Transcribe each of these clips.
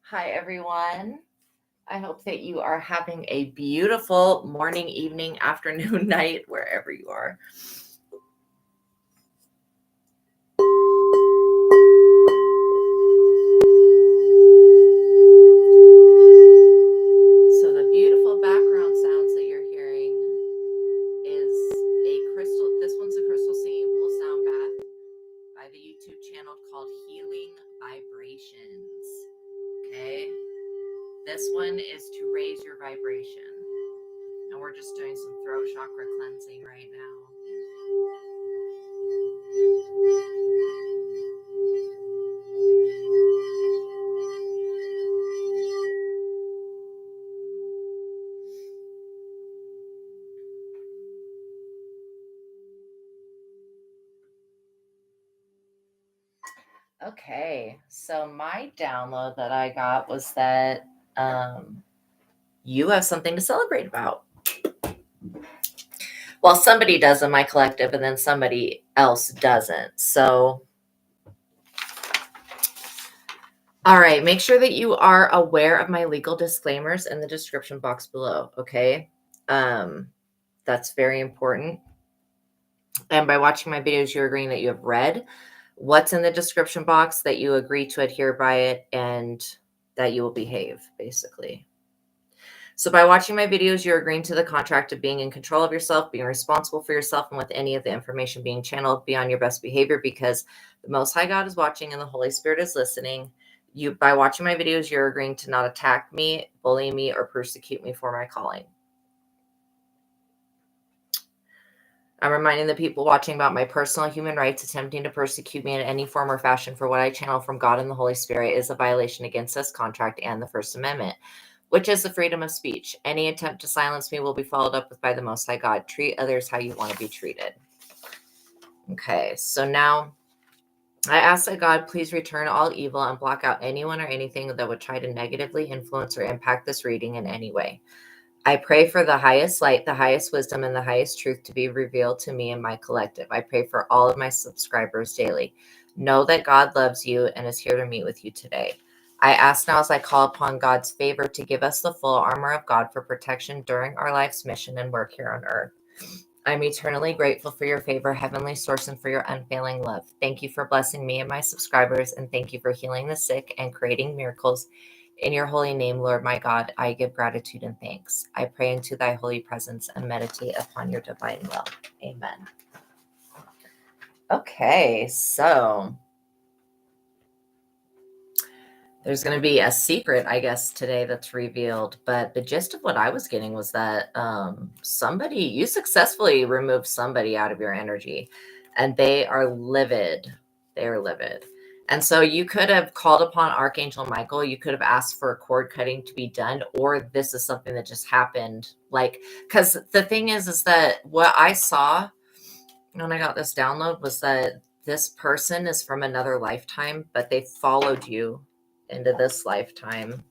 Hi, everyone. I hope that you are having a beautiful morning, evening, afternoon, night, wherever you are. So the beautiful background sounds that you're hearing is a crystal. This one's a crystal singing bowl sound bath by the YouTube channel called Healing Vibrations. Okay. This one is to raise your vibration. And we're just doing some throat chakra cleansing right now. Okay, so my download that I got was that you have something to celebrate about. Well, somebody does in my collective, and then somebody else doesn't. So, all right, make sure that you are aware of my legal disclaimers in the description box below, okay? That's very important. And by watching my videos, you're agreeing that you have read what's in the description box, that you agree to adhere by it, and that you will behave, basically. So by watching my videos, you're agreeing to the contract of being in control of yourself, being responsible for yourself, and with any of the information being channeled, be on your best behavior, because the Most High God is watching and the Holy Spirit is listening. By watching my videos, you're agreeing to not attack me, bully me, or persecute me for my calling. I'm reminding the people watching about my personal human rights. Attempting to persecute me in any form or fashion for what I channel from God and the Holy Spirit is a violation against this contract and the First Amendment, which is the freedom of speech. Any attempt to silence me will be followed up with by the Most High God. Treat others how you want to be treated. Okay, so now I ask that God please return all evil and block out anyone or anything that would try to negatively influence or impact this reading in any way. I pray for the highest light, the highest wisdom, and the highest truth to be revealed to me and my collective. I pray for all of my subscribers daily. Know that God loves you and is here to meet with you today. I ask now as I call upon God's favor to give us the full armor of God for protection during our life's mission and work here on earth. I'm eternally grateful for your favor, heavenly source, and for your unfailing love. Thank you for blessing me and my subscribers, and thank you for healing the sick and creating miracles. In your holy name, Lord my God, I give gratitude and thanks. I pray into thy holy presence and meditate upon your divine will. Amen. Okay, so there's going to be a secret, I guess, today that's revealed. But the gist of what I was getting was that you successfully removed somebody out of your energy, and they are livid. They are livid. And so you could have called upon Archangel Michael. You could have asked for a cord cutting to be done, or this is something that just happened. Because the thing is that what I saw when I got this download was that this person is from another lifetime, but they followed you into this lifetime,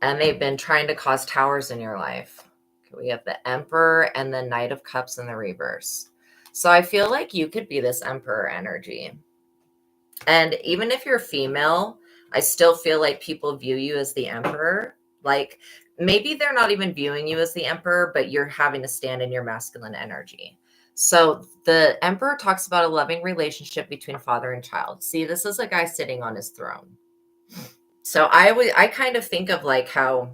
and they've been trying to cause towers in your life. Okay, we have the Emperor and the Knight of Cups in the reverse. So I feel like you could be this Emperor energy. And even if you're female, I still feel like people view you as the Emperor. Like maybe they're not even viewing you as the Emperor, but you're having to stand in your masculine energy. So the Emperor talks about a loving relationship between father and child. See, this is a guy sitting on his throne. So I kind of think of like how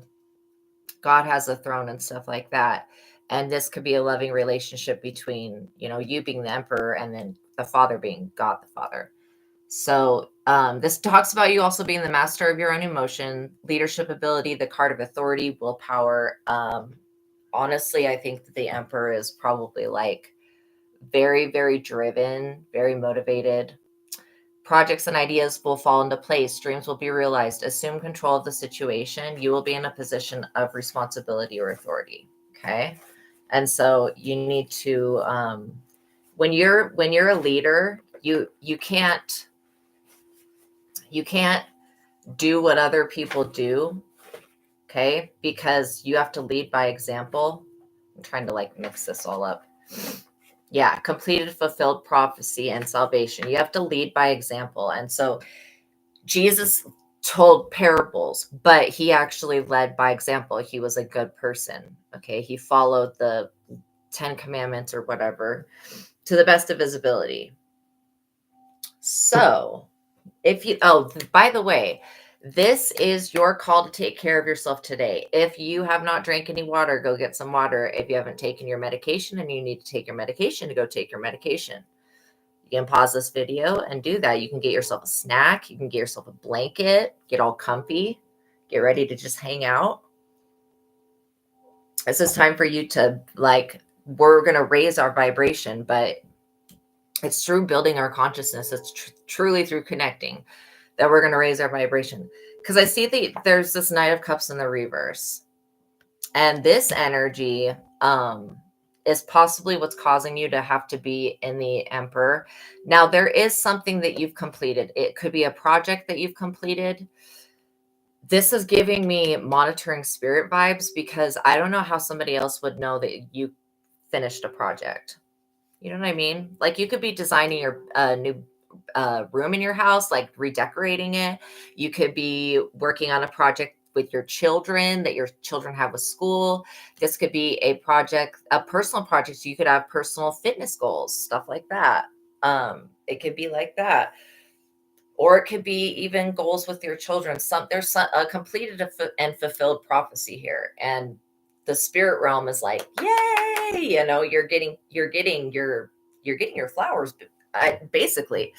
God has a throne and stuff like that. And this could be a loving relationship between, you being the Emperor and then the father being God the Father. So this talks about you also being the master of your own emotion, leadership ability, the card of authority, willpower. Honestly, I think that the Emperor is probably like very, very driven, very motivated. Projects and ideas will fall into place. Dreams will be realized. Assume control of the situation. You will be in a position of responsibility or authority. Okay. And so you need to, when you're a leader, you can't do what other people do. Okay. Because you have to lead by example. I'm trying to mix this all up. Yeah. Completed, fulfilled prophecy and salvation. You have to lead by example. And so Jesus told parables, but he actually led by example. He was a good person. Okay. He followed the 10 commandments or whatever to the best of his ability. So if you, oh, by the way, this is your call to take care of yourself today. If you have not drank any water, go get some water. If you haven't taken your medication and you need to take your medication, to go take your medication. You can pause this video and do that. You can get yourself a snack. You can get yourself a blanket, get all comfy, get ready to just hang out. This is time for you to, like, we're going to raise our vibration, but it's through building our consciousness. It's truly through connecting that we're going to raise our vibration. Because I see that there's this Knight of Cups in the reverse. And this energy is possibly what's causing you to have to be in the Emperor. Now, there is something that you've completed. It could be a project that you've completed. This is giving me monitoring spirit vibes, because I don't know how somebody else would know that you finished a project. You know what I mean? Like, you could be designing your new room in your house, like redecorating it. You could be working on a project with your children that your children have with school. This could be a project, a personal project. So you could have personal fitness goals, stuff like that. It could be like that. Or it could be even goals with your children. There's a completed and fulfilled prophecy here. And the spirit realm is like, yay, you know, you're getting your flowers. Basically,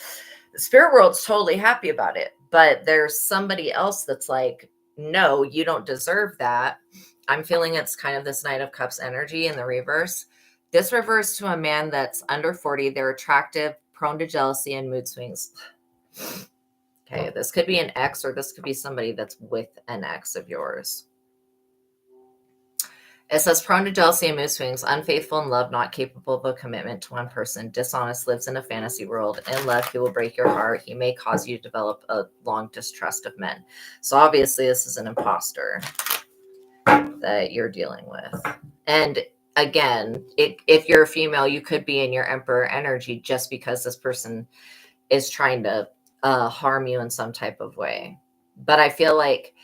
the spirit world's totally happy about it, but there's somebody else that's like, no, you don't deserve that. I'm feeling it's kind of this Knight of Cups energy in the reverse. This refers to a man that's under 40. They're attractive, prone to jealousy and mood swings. Okay, this could be an ex, or this could be somebody that's with an ex of yours. It says prone to jealousy and mood swings, unfaithful in love, not capable of a commitment to one person, dishonest, lives in a fantasy world. In love, he will break your heart. He may cause you to develop a long distrust of men. So obviously this is an imposter that you're dealing with. And again, if you're a female, you could be in your Emperor energy just because this person is trying to harm you in some type of way. But I feel like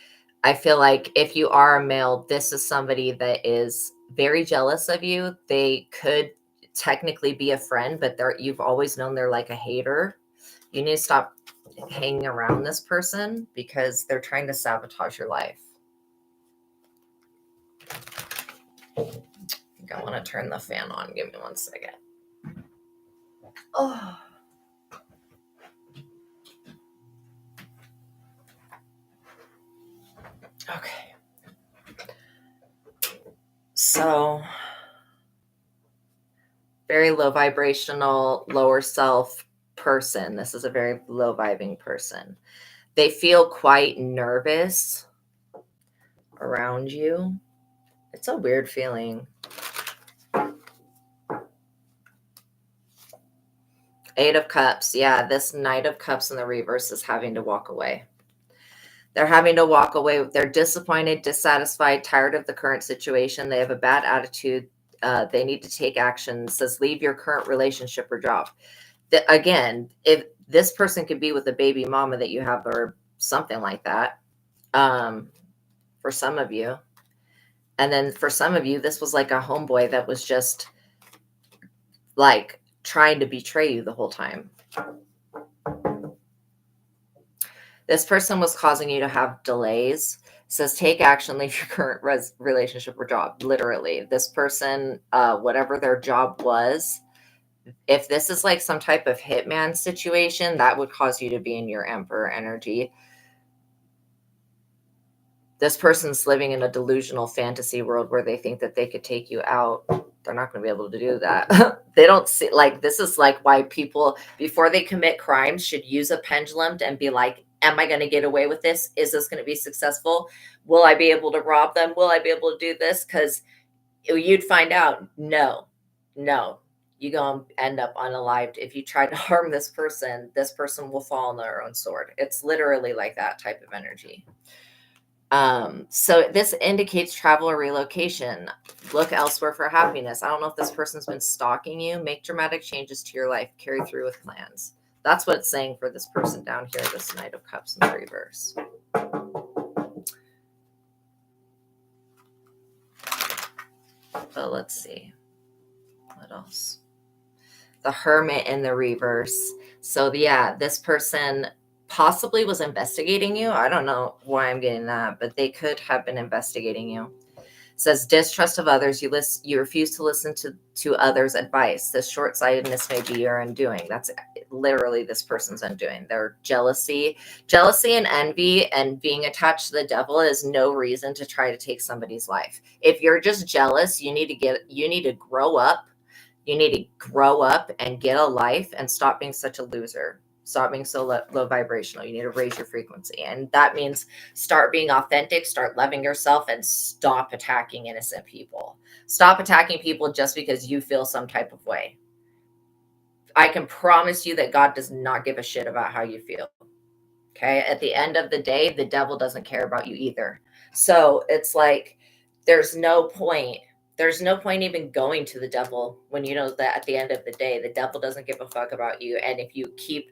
if you are a male, this is somebody that is very jealous of you. They could technically be a friend, but you've always known they're like a hater. You need to stop hanging around this person because they're trying to sabotage your life. I think I want to turn the fan on. Give me 1 second. Oh. Okay. So, very low vibrational, lower self person. This is a very low vibing person. They feel quite nervous around you. It's a weird feeling. 8 of Cups. Yeah, this Knight of Cups in the reverse is having to walk away. They're having to walk away. They're disappointed, dissatisfied, tired of the current situation. They have a bad attitude. They need to take action. It says leave your current relationship or job. Again, if this person could be with a baby mama that you have or something like that, for some of you. And then for some of you, this was like a homeboy that was just like trying to betray you the whole time. This person was causing you to have delays. It says take action, leave your current relationship or job. Literally, this person, whatever their job was, if this is like some type of hitman situation, that would cause you to be in your Emperor energy. This person's living in a delusional fantasy world where they think that they could take you out. They're not going to be able to do that. They don't see, like, this is like why people, before they commit crimes, should use a pendulum and be like, am I going to get away with this? Is this going to be successful? Will I be able to rob them? Will I be able to do this? Because you'd find out, no, you're going to end up unalived. If you try to harm this person will fall on their own sword. It's literally like that type of energy. So this indicates travel or relocation. Look elsewhere for happiness. I don't know if this person's been stalking you. Make dramatic changes to your life. Carry through with plans. That's what it's saying for this person down here, this Knight of Cups in the reverse. But let's see. What else? The Hermit in the reverse. So yeah, this person possibly was investigating you. I don't know why I'm getting that, but they could have been investigating you. It says distrust of others. You refuse to listen to others' advice. This short-sightedness may be your undoing. That's literally this person's undoing. Their jealousy and envy and being attached to the devil is no reason to try to take somebody's life. If you're just jealous, you need to grow up. You need to grow up and get a life and stop being such a loser. Stop being so low vibrational. You need to raise your frequency. And that means start being authentic, start loving yourself, and stop attacking innocent people. Stop attacking people just because you feel some type of way. I can promise you that God does not give a shit about how you feel. Okay. At the end of the day, the devil doesn't care about you either. So it's like, there's no point even going to the devil when you know that at the end of the day, the devil doesn't give a fuck about you. And if you keep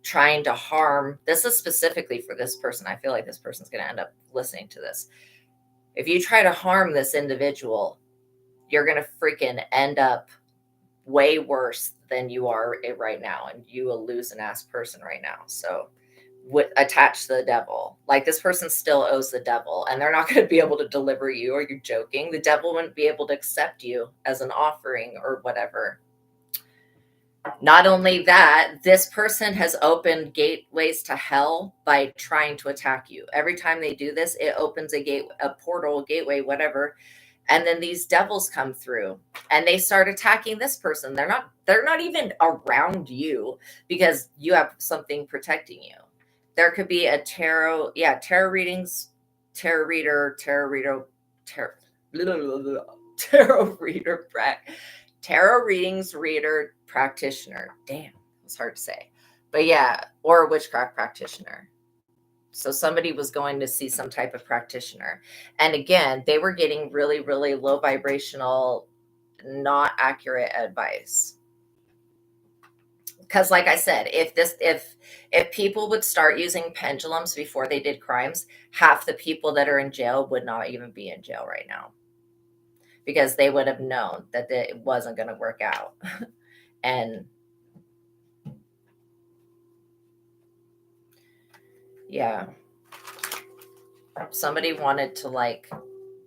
trying to harm, this is specifically for this person. I feel like this person's going to end up listening to this. If you try to harm this individual, you're going to freaking end up way worse than you are right now. And you will lose an ass person right now. So attached to the devil. Like this person still owes the devil and they're not going to be able to deliver you. Or you're joking. The devil wouldn't be able to accept you as an offering or whatever. Not only that, this person has opened gateways to hell by trying to attack you. Every time they do this, it opens a portal, gateway, whatever. And then these devils come through and they start attacking this person. They're not even around you because you have something protecting you. There could be a tarot readings, tarot reader, tarot readings reader, practitioner. Damn, it's hard to say. But yeah, or a witchcraft practitioner. So somebody was going to see some type of practitioner. And again, they were getting really, really low vibrational, not accurate advice. Because like I said, if people would start using pendulums before they did crimes, half the people that are in jail would not even be in jail right now. Because they would have known that it wasn't going to work out. And yeah, somebody wanted to like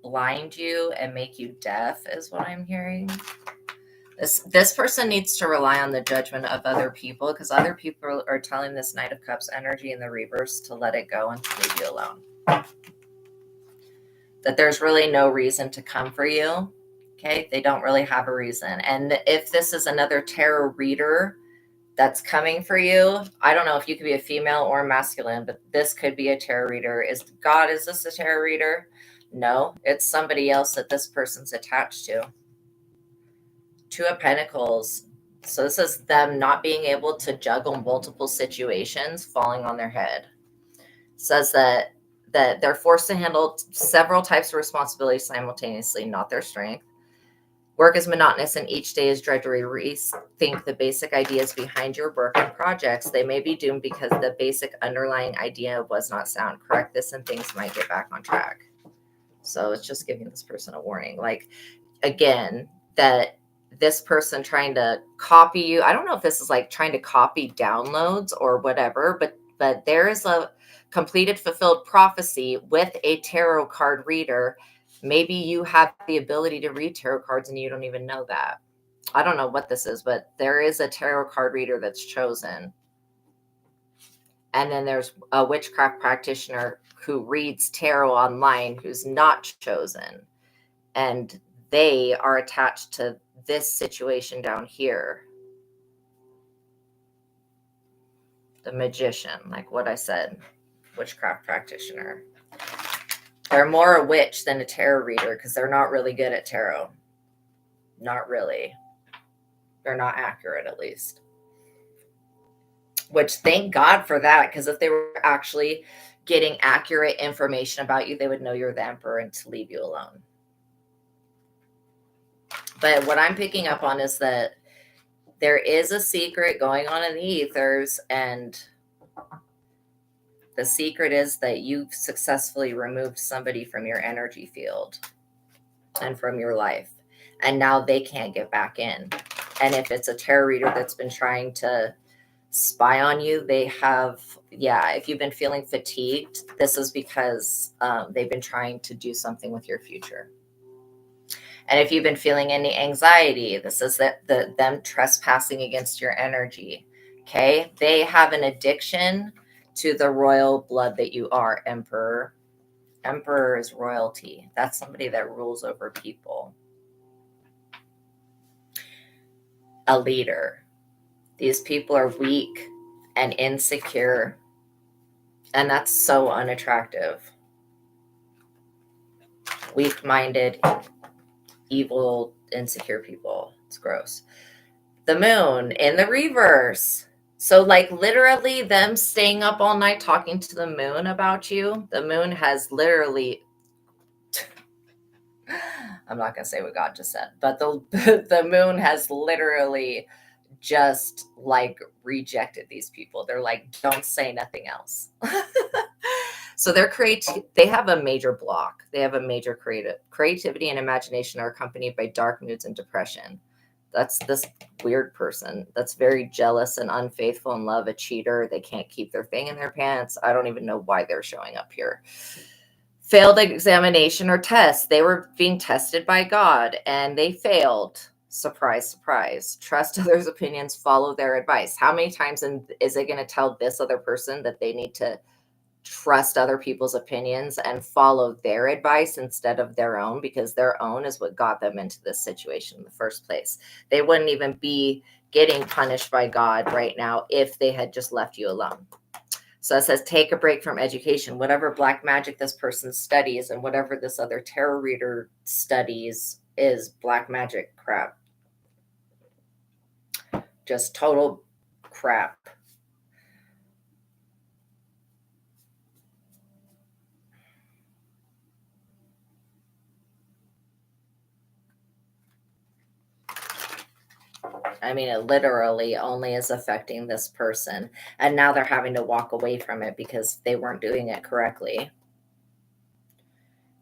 blind you and make you deaf is what I'm hearing. This person needs to rely on the judgment of other people because other people are telling this Knight of Cups energy in the reverse to let it go and to leave you alone. That there's really no reason to come for you. Okay, they don't really have a reason. And if this is another tarot reader that's coming for you, I don't know if you could be a female or masculine, but this could be a tarot reader. Is this a tarot reader? No, it's somebody else that this person's attached to. Two of Pentacles. So this is them not being able to juggle multiple situations falling on their head. It says that they're forced to handle several types of responsibilities simultaneously, not their strength. Work is monotonous and each day is drudgery. Rethink the basic ideas behind your work and projects. They may be doomed because the basic underlying idea was not sound. Correct this and things might get back on track. So it's just giving this person a warning. Like, again, that this person trying to copy you. I don't know if this is like trying to copy downloads or whatever, but there is a completed, fulfilled prophecy with a tarot card reader. Maybe you have the ability to read tarot cards and you don't even know that. I don't know what this is, but there is a tarot card reader that's chosen. And then there's a witchcraft practitioner who reads tarot online who's not chosen. And they are attached to this situation down here. The magician, like what I said, witchcraft practitioner. They're more a witch than a tarot reader because they're not really good at tarot. Not really. They're not accurate, at least. Which, thank God for that, because if they were actually getting accurate information about you, they would know you're the emperor and to leave you alone. But what I'm picking up on is that there is a secret going on in the ethers, and The secret is that you've successfully removed somebody from your energy field and from your life, and now they can't get back in. And if it's a tarot reader that's been trying to spy on you, they have, if you've been feeling fatigued, this is because they've been trying to do something with your future. And if you've been feeling any anxiety, this is them trespassing against your energy. Okay, they have an addiction to the royal blood that you are, Emperor. Emperor is royalty. That's somebody that rules over people. A leader. These people are weak and insecure, and that's so unattractive. Weak-minded, evil, insecure people. It's gross. The moon in the reverse. So like literally them staying up all night talking to the moon about you. The moon has literally, I'm not going to say what God just said, but the moon has literally just like rejected these people. They're like, don't say nothing else. So they have a major block. They have a major creativity and imagination are accompanied by dark moods and depression. That's this weird person that's very jealous and unfaithful in love, a cheater. They can't keep their thing in their pants. I don't even know why they're showing up here. Failed examination or test. They were being tested by God and they failed. Surprise, surprise. Trust others' opinions, follow their advice. How many times is it going to tell this other person that they need to trust other people's opinions and follow their advice instead of their own, because their own is what got them into this situation in the first place? They wouldn't even be getting punished by God right now if they had just left you alone. So it says, take a break from education. Whatever black magic this person studies and whatever this other tarot reader studies is black magic crap. Just total crap. I mean, it literally only is affecting this person. And now they're having to walk away from it because they weren't doing it correctly.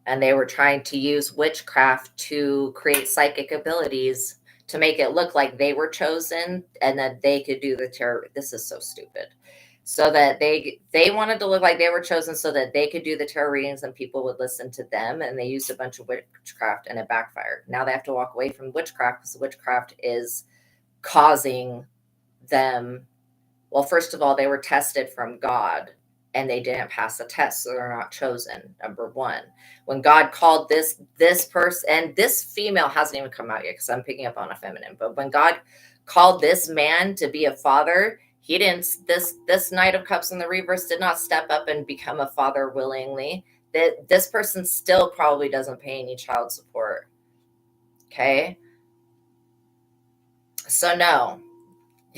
And they were trying to use witchcraft to create psychic abilities to make it look like they were chosen and that they could do the tarot. This is so stupid. So that they wanted to look like they were chosen so that they could do the tarot readings and people would listen to them. And they used a bunch of witchcraft and it backfired. Now they have to walk away from witchcraft because witchcraft is causing them. Well, first of all, they were tested from God and they didn't pass the test, so they're not chosen. Number one, when God called this person, and this female hasn't even come out yet because I'm picking up on a feminine, but when God called this man to be a father, he didn't. This Knight of Cups in the reverse did not step up and become a father willingly. That this person still probably doesn't pay any child support. Okay, so no.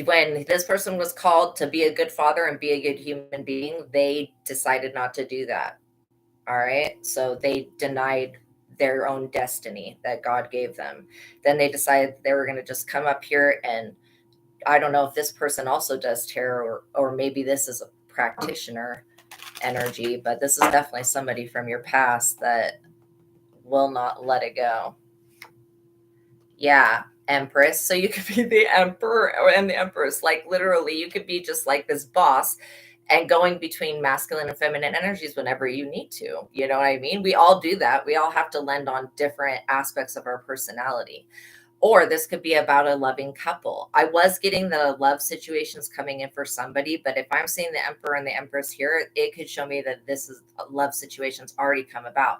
When this person was called to be a good father and be a good human being, they decided not to do that. All right. So they denied their own destiny that God gave them. Then they decided they were going to just come up here. And I don't know if this person also does tarot or maybe this is a practitioner energy, but this is definitely somebody from your past that will not let it go. Yeah. Empress. So you could be the emperor and the empress. Like literally, you could be just like this boss and going between masculine and feminine energies whenever you need to. You know what I mean? We all do that. We all have to lend on different aspects of our personality. Or this could be about a loving couple. I was getting the love situations coming in for somebody, but if I'm seeing the emperor and the empress here, it could show me that this is love situations already come about.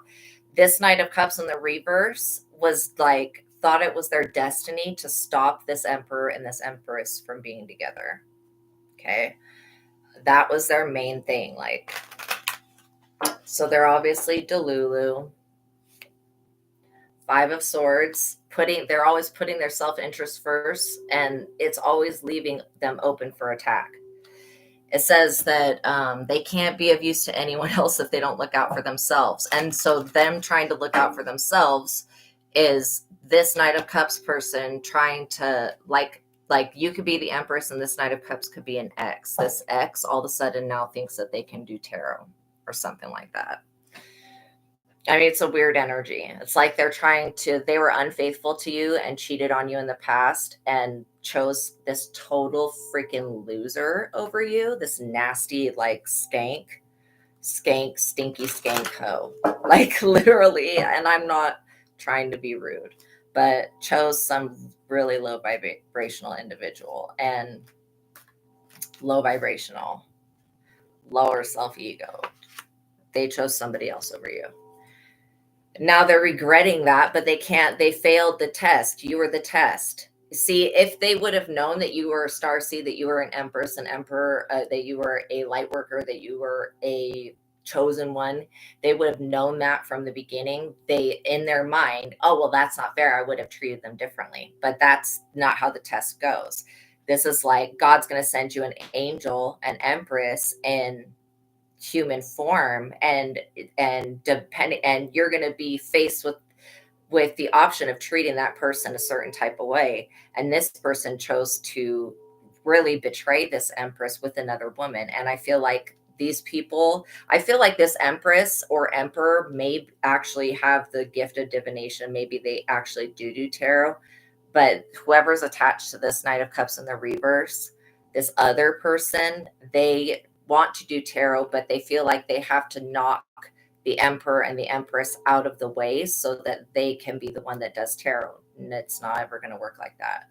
This Knight of Cups in the reverse was like, thought it was their destiny to stop this emperor and this empress from being together. Okay. That was their main thing. Like, so they're obviously Delulu. Five of Swords, they're always putting their self-interest first, and it's always leaving them open for attack. It says that they can't be of use to anyone else if they don't look out for themselves. And so them trying to look out for themselves is this Knight of Cups person trying to, like, Like you could be the Empress and this Knight of Cups could be an X. This X all of a sudden now thinks that they can do tarot or something like that. I mean, it's a weird energy. It's like they were unfaithful to you and cheated on you in the past and chose this total freaking loser over you, this nasty, like stinky skank hoe. Like literally, and I'm not trying to be rude, but chose some really low vibrational individual and low vibrational, lower self-ego. They chose somebody else over you. Now they're regretting that, but they failed the test. You were the test. See, if they would have known that you were a starseed, that you were an empress, an emperor, that you were a light worker, that you were a chosen one, they would have known that from the beginning. They, in their mind, oh, well, that's not fair. I would have treated them differently. But that's not how the test goes. This is like God's going to send you an angel, an empress, and human form, and you're going to be faced with the option of treating that person a certain type of way, and this person chose to really betray this empress with another woman. And I feel like this empress or emperor may actually have the gift of divination. Maybe they actually do tarot, but whoever's attached to this Knight of Cups in the reverse, this other person, they want to do tarot, but they feel like they have to knock the emperor and the empress out of the way so that they can be the one that does tarot. And it's not ever going to work like that.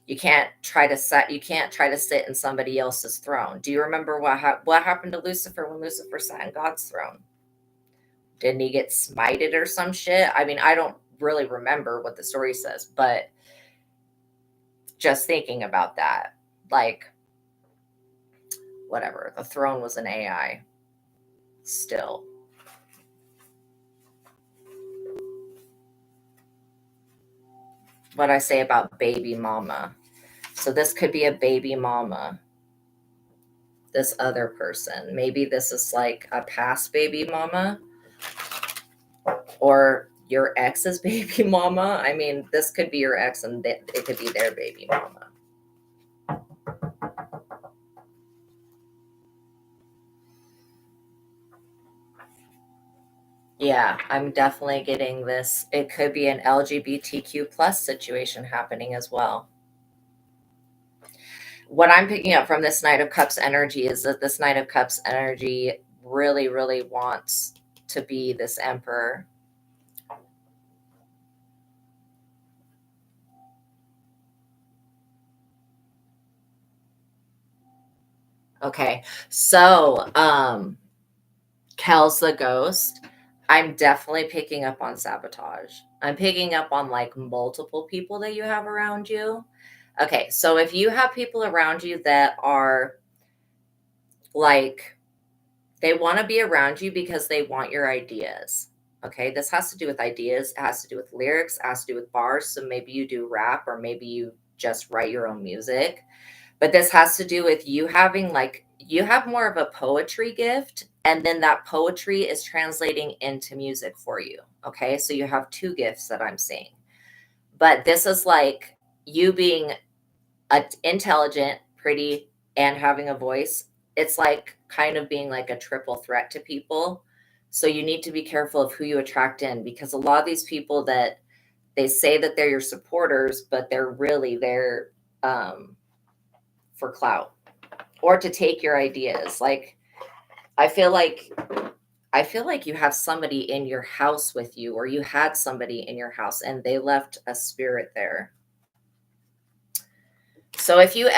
You can't try to sit in somebody else's throne. Do you remember what happened to Lucifer when Lucifer sat in God's throne? Didn't he get smited or some shit? I mean, I don't really remember what the story says, but just thinking about that, like, whatever, the throne was an AI still. What I say about baby mama. So this could be a baby mama, this other person. Maybe this is like a past baby mama or your ex's baby mama. I mean, this could be your ex and it could be their baby mama. Yeah, I'm definitely getting this. It could be an LGBTQ plus situation happening as well. What I'm picking up from this Knight of Cups energy is that this Knight of Cups energy really, really wants to be this emperor. Okay, so Kel's the ghost. I'm definitely picking up on sabotage. I'm picking up on like multiple people that you have around you. Okay, so if you have people around you that are like, they want to be around you because they want your ideas. Okay, this has to do with ideas. It has to do with lyrics. It has to do with bars. So maybe you do rap or maybe you just write your own music. But this has to do with you having you have more of a poetry gift, and then that poetry is translating into music for you. Okay, so you have two gifts that I'm seeing. But this is like you being intelligent, pretty, and having a voice. It's like kind of being like a triple threat to people. So you need to be careful of who you attract in, because a lot of these people that they say that they're your supporters, but they're really there for clout or to take your ideas. Like I feel like you have somebody in your house with you, or you had somebody in your house and they left a spirit there. So if you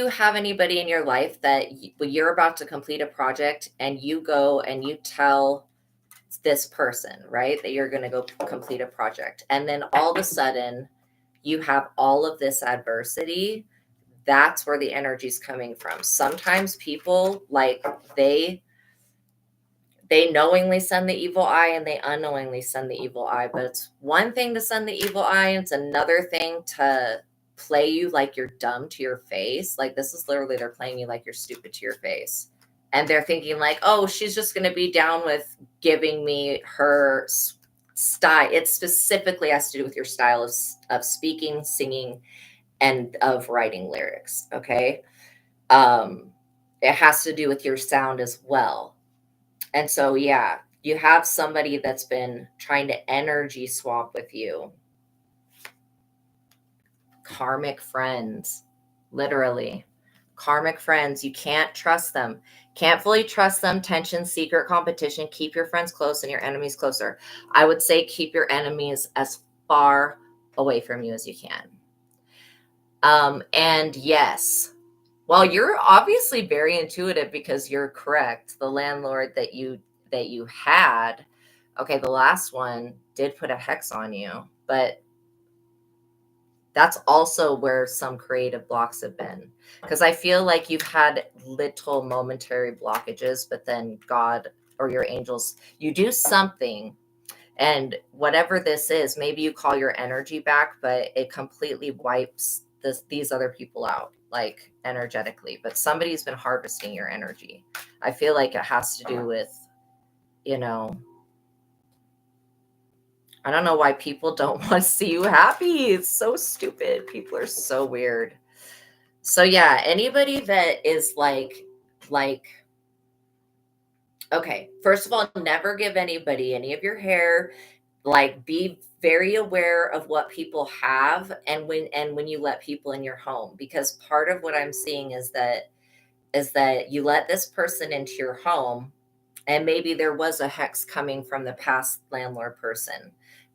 have anybody in your life that you're about to complete a project and you go and you tell this person, right, that you're going to go complete a project, and then all of a sudden you have all of this adversity, that's where the energy is coming from. Sometimes people, like, they knowingly send the evil eye and they unknowingly send the evil eye. But it's one thing to send the evil eye, and it's another thing to play you like you're dumb to your face. Like, this is literally, they're playing you like you're stupid to your face. And they're thinking like, oh, she's just going to be down with giving me her style. It specifically has to do with your style of speaking, singing, and of writing lyrics. Okay. It has to do with your sound as well. And so, yeah, you have somebody that's been trying to energy swap with you. Karmic friends, literally. Karmic friends, you can't trust them. Can't fully trust them. Tension, secret competition. Keep your friends close and your enemies closer. I would say keep your enemies as far away from you as you can. And yes, well, you're obviously very intuitive because you're correct. The landlord that you had, okay, the last one did put a hex on you, but that's also where some creative blocks have been. Because I feel like you've had little momentary blockages, but then God or your angels, you do something, and whatever this is, maybe you call your energy back, but it completely wipes these other people out, like energetically. But somebody's been harvesting your energy. I feel like it has to do with, you know, I don't know why people don't want to see you happy. It's so stupid. People are so weird. So yeah, anybody that is like okay, first of all, never give anybody any of your hair. Like be very aware of what people have and when you let people in your home, because part of what I'm seeing is that you let this person into your home, and maybe there was a hex coming from the past landlord person.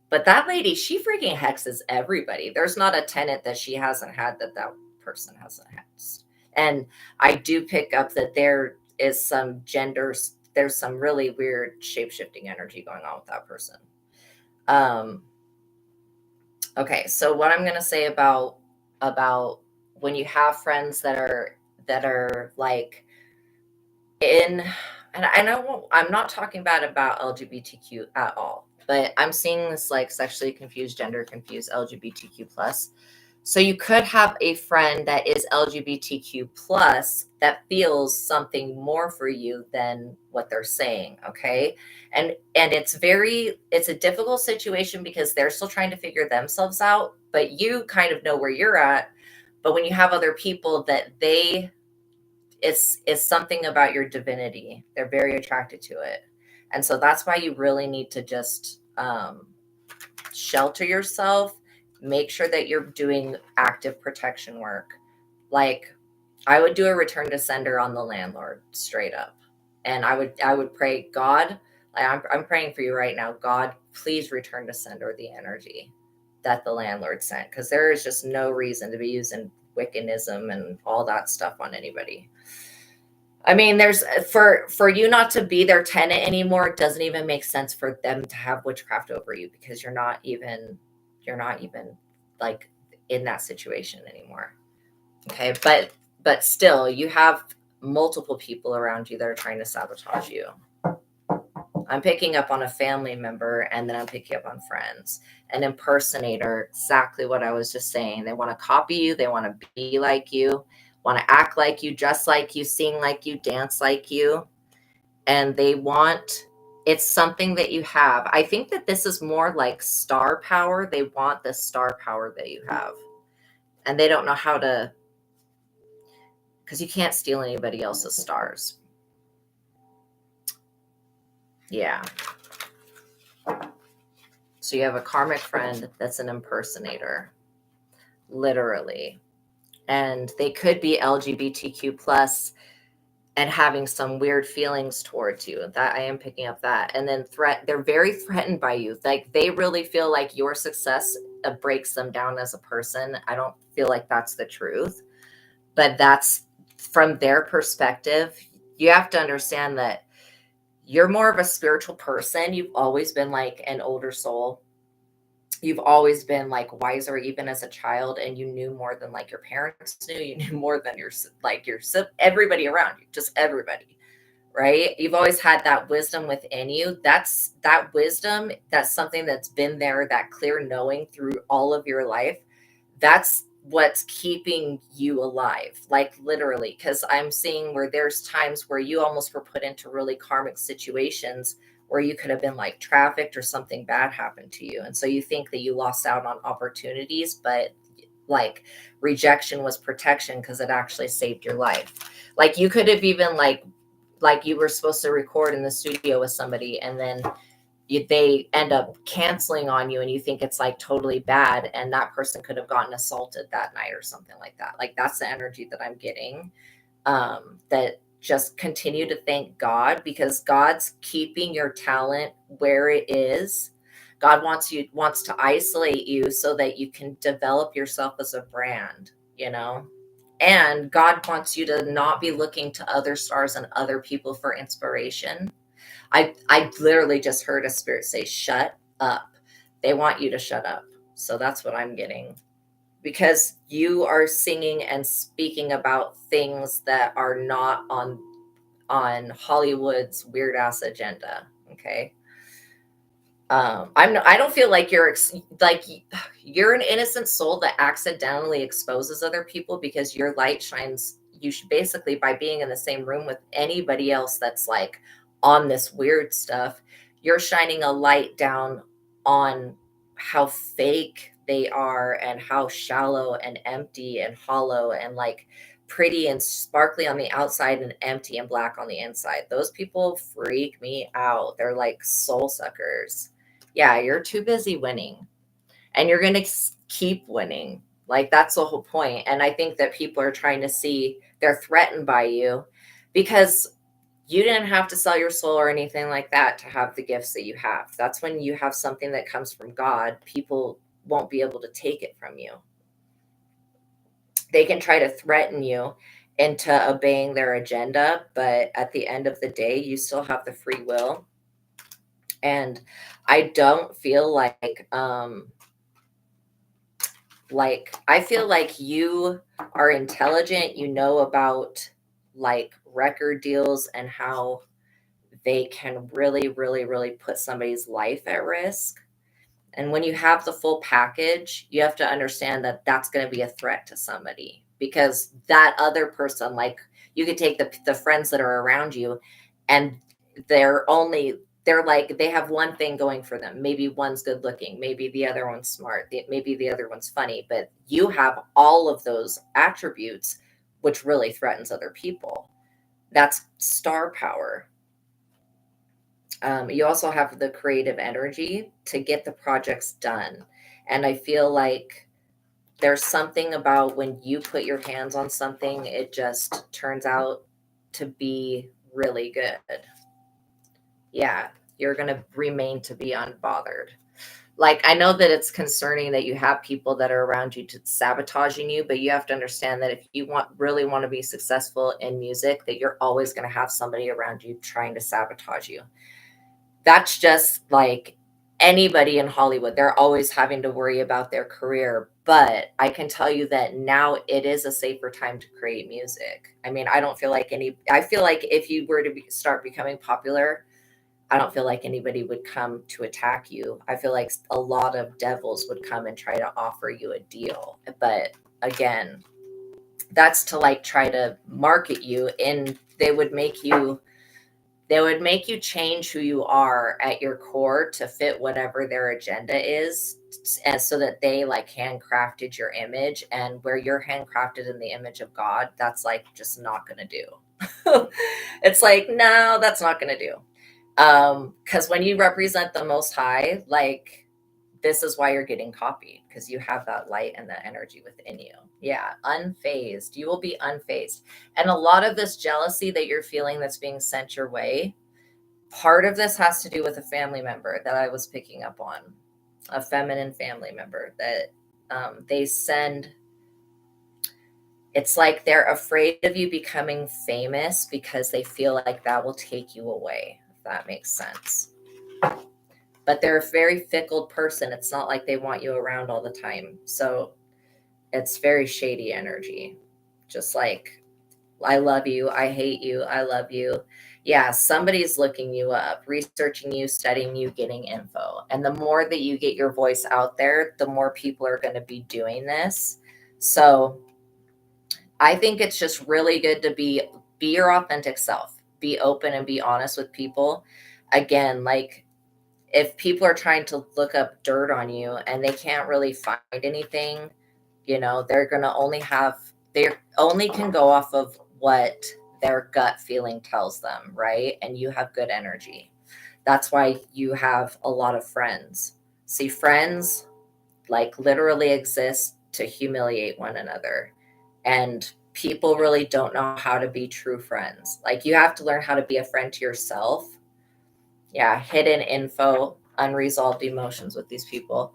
But that lady, she freaking hexes everybody. There's not a tenant that she hasn't had that person hasn't hexed. And I do pick up that there is some there's some really weird shape-shifting energy going on with that person. Um, okay, so what I'm gonna say about when you have friends that are like in, and I know I'm not talking about LGBTQ at all, but I'm seeing this like sexually confused, gender confused LGBTQ plus. So you could have a friend that is LGBTQ plus that feels something more for you than what they're saying. Okay. And it's a difficult situation because they're still trying to figure themselves out, but you kind of know where you're at. But when you have other people that it's something about your divinity. They're very attracted to it. And so that's why you really need to just shelter yourself, make sure that you're doing active protection work. Like I would do a return to sender on the landlord straight up. And I would pray, God, like I'm praying for you right now. God, please return to sender the energy that the landlord sent, because there is just no reason to be using Wiccanism and all that stuff on anybody. I mean, there's for you not to be their tenant anymore, it doesn't even make sense for them to have witchcraft over you, because you're not even like in that situation anymore. Okay, but still you have multiple people around you that are trying to sabotage you. I'm picking up on a family member, and then I'm picking up on friends. An impersonator, exactly what I was just saying. They want to copy you, they want to be like you, want to act like you, dress like you, sing like you, dance like you. And it's something that you have. I think that this is more like star power. They want the star power that you have. And they don't know how to, because you can't steal anybody else's stars. Yeah. So you have a karmic friend that's an impersonator, literally. And they could be LGBTQ plus and having some weird feelings towards you. That I am picking up that. And then they're very threatened by you. Like they really feel like your success breaks them down as a person. I don't feel like that's the truth, but that's from their perspective. You have to understand that you're more of a spiritual person. You've always been like an older soul. You've always been like wiser even as a child, and you knew more than like your parents knew. You knew more than your everybody around you, just everybody, right? You've always had that wisdom within you. That's that wisdom, that's something that's been there, that clear knowing through all of your life. That's what's keeping you alive, like literally. Because I'm seeing where there's times where you almost were put into really karmic situations where you could have been like trafficked or something bad happened to you. And so you think that you lost out on opportunities, but like rejection was protection because it actually saved your life. Like you could have even like you were supposed to record in the studio with somebody, and then they end up canceling on you, and you think it's like totally bad, and that person could have gotten assaulted that night or something like that. Like that's the energy that I'm getting. That just continue to thank God, because God's keeping your talent where it is. God wants to isolate you so that you can develop yourself as a brand, you know? And God wants you to not be looking to other stars and other people for inspiration. I literally just heard a spirit say, shut up. They want you to shut up. So that's what I'm getting. Because you are singing and speaking about things that are not on Hollywood's weird ass agenda. Okay. I don't feel like you're an innocent soul that accidentally exposes other people, because your light shines. You should basically, by being in the same room with anybody else that's like on this weird stuff, you're shining a light down on how fake they are and how shallow and empty and hollow and like pretty and sparkly on the outside and empty and black on the inside. Those people freak me out. They're like soul suckers. Yeah, you're too busy winning, and you're going to keep winning. Like that's the whole point. And I think that people are trying to see, they're threatened by you, because you didn't have to sell your soul or anything like that to have the gifts that you have. That's when you have something that comes from God, people won't be able to take it from you. They can try to threaten you into obeying their agenda, but at the end of the day, you still have the free will. And I don't feel like I feel like you are intelligent, you know about like record deals and how they can really, really, really put somebody's life at risk. And when you have the full package, you have to understand that that's going to be a threat to somebody, because that other person, like you could take the friends that are around you, and they're like, they have one thing going for them. Maybe one's good looking, maybe the other one's smart, maybe the other one's funny, but you have all of those attributes, which really threatens other people. That's star power. You also have the creative energy to get the projects done. And I feel like there's something about when you put your hands on something, it just turns out to be really good. Yeah, you're going to remain to be unbothered. Like, I know that it's concerning that you have people that are around you to sabotaging you, but you have to understand that if you really want to be successful in music, that you're always going to have somebody around you trying to sabotage you. That's just like anybody in Hollywood. They're always having to worry about their career. But I can tell you that now it is a safer time to create music. I mean, I feel like if you were to start becoming popular, I don't feel like anybody would come to attack you. I feel like a lot of devils would come and try to offer you a deal. But again, that's to like try to market you, and they would make you change who you are at your core to fit whatever their agenda is, and so that they like handcrafted your image, and where you're handcrafted in the image of God, that's like just not going to do. It's like, no, that's not going to do. Because when you represent the Most High, like this is why you're getting copied, because you have that light and that energy within you. Yeah, unfazed. You will be unfazed. And a lot of this jealousy that you're feeling that's being sent your way, part of this has to do with a family member that I was picking up on, a feminine family member that they send. It's like they're afraid of you becoming famous because they feel like that will take you away, if that makes sense. But they're a very fickle person. It's not like they want you around all the time. So it's very shady energy. Just like, I love you, I hate you, I love you. Yeah, somebody's looking you up, researching you, studying you, getting info. And the more that you get your voice out there, the more people are going to be doing this. So I think it's just really good to be your authentic self, be open and be honest with people. again, like if people are trying to look up dirt on you and they can't really find anything, they're going to they only can go off of what their gut feeling tells them, right? And you have good energy. That's why you have a lot of friends. See, friends like literally exist to humiliate one another. And people really don't know how to be true friends. Like you have to learn how to be a friend to yourself. Yeah, hidden info, unresolved emotions with these people.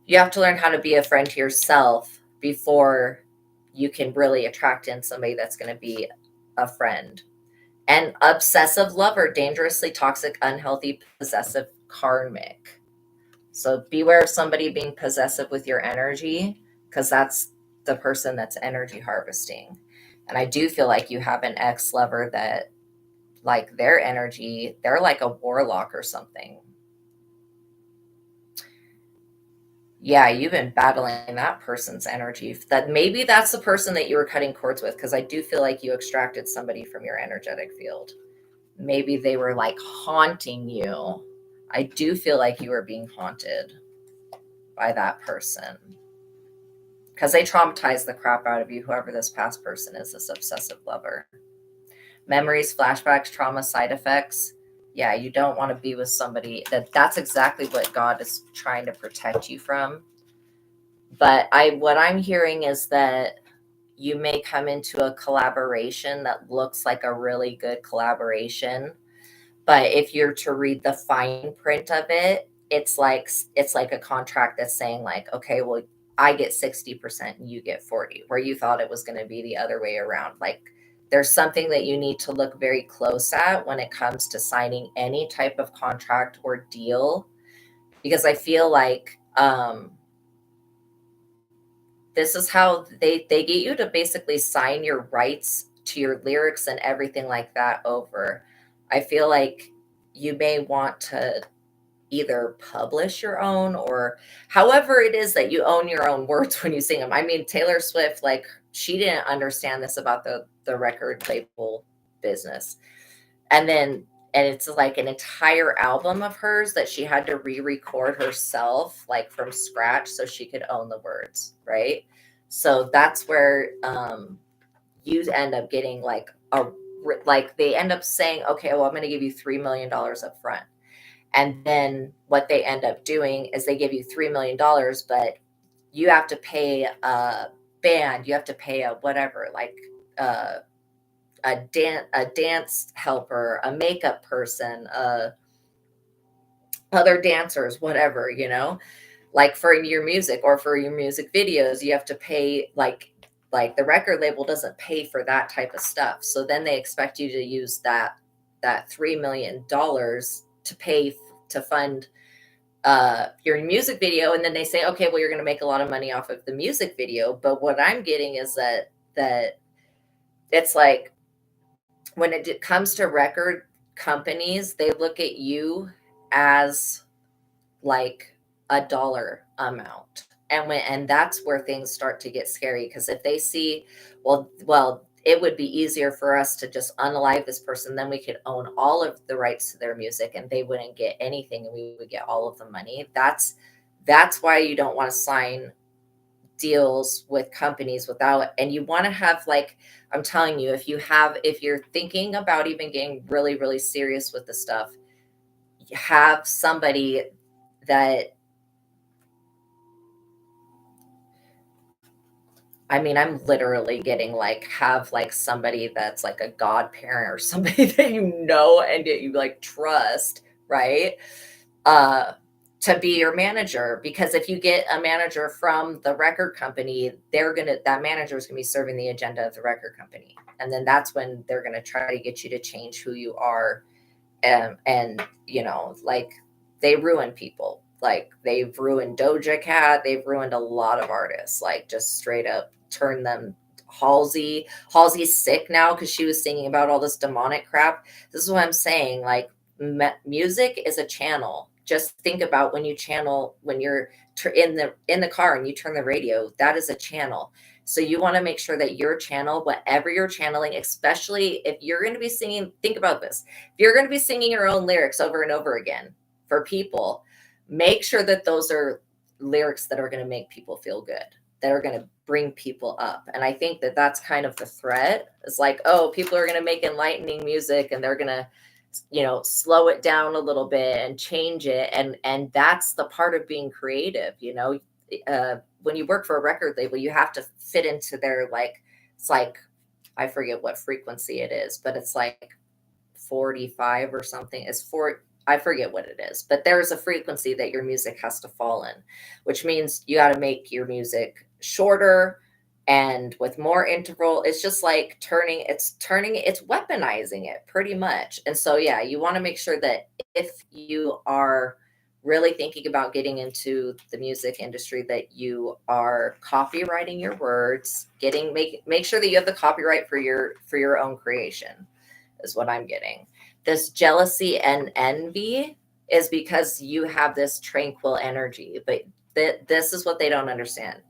You have to learn how to be a friend to yourself before you can really attract in somebody that's going to be a friend. And obsessive lover, dangerously toxic, unhealthy, possessive, karmic. So beware of somebody being possessive with your energy, because that's the person that's energy harvesting. And I do feel like you have an ex lover that, like, their energy, they're like a warlock or something. Yeah, you've been battling that person's energy. That maybe that's the person that you were cutting cords with, because I do feel like you extracted somebody from your energetic field. Maybe they were like haunting you. I do feel like you were being haunted by that person, because they traumatized the crap out of you, whoever this past person is, this obsessive lover. Memories, flashbacks, trauma, side effects. Yeah, you don't want to be with somebody that's exactly what God is trying to protect you from. But what I'm hearing is that you may come into a collaboration that looks like a really good collaboration. But if you're to read the fine print of it, it's like a contract that's saying like, okay, well, I get 60% and you get 40, where you thought it was going to be the other way around. Like there's something that you need to look very close at when it comes to signing any type of contract or deal, because I feel like this is how they get you to basically sign your rights to your lyrics and everything like that over. I feel like you may want to either publish your own, or however it is that you own your own words when you sing them. I mean, Taylor Swift, like, she didn't understand this about the record label business. And it's like an entire album of hers that she had to re-record herself, like from scratch, so she could own the words, right? So that's where you end up getting like they end up saying, okay, well, I'm going to give you $3 million up front. And then what they end up doing is they give you $3 million, but you have to pay a band, you have to pay a whatever, like a dance helper, a makeup person, other dancers, whatever, like for your music or for your music videos, you have to pay like the record label doesn't pay for that type of stuff. So then they expect you to use that $3 million to pay to fund your music video, and then they say, okay, well, you're going to make a lot of money off of the music video. But what I'm getting is that it's like when it comes to record companies, they look at you as like a dollar amount. And that's where things start to get scary, because if they see, well, it would be easier for us to just unalive this person, then we could own all of the rights to their music and they wouldn't get anything and we would get all of the money. That's why you don't want to sign deals with companies without, and you want to have, like, I'm telling you, if you're thinking about even getting really, really serious with the stuff, have somebody that, I mean, I'm literally getting like, have like somebody that's like a godparent or somebody that and that you like trust, right? Uh, to be your manager, because if you get a manager from the record company, that manager is gonna be serving the agenda of the record company, and then that's when they're gonna try to get you to change who you are. And like, they ruin people. Like, they've ruined Doja Cat, they've ruined a lot of artists, like just straight up turn them. Halsey's sick now because she was singing about all this demonic crap. This is what I'm saying, like, music is a channel. Just think about when you channel, when you're in the car and you turn the radio, that is a channel. So you want to make sure that your channel, whatever you're channeling, especially if you're going to be singing, think about this. If you're going to be singing your own lyrics over and over again for people, make sure that those are lyrics that are going to make people feel good, that are going to bring people up. And I think that that's kind of the threat. It's like, oh, people are going to make enlightening music and they're going to, slow it down a little bit and change it. And that's the part of being creative, when you work for a record label, you have to fit into their, like, it's like, I forget what frequency it is, but it's like 45 or something. I forget what it is, but there's a frequency that your music has to fall in, which means you got to make your music shorter and with more interval. It's just like it's weaponizing it pretty much. And so, yeah, you want to make sure that if you are really thinking about getting into the music industry, that you are copywriting your words, make sure that you have the copyright for your own creation, is what I'm getting. This jealousy and envy is because you have this tranquil energy, but this is what they don't understand.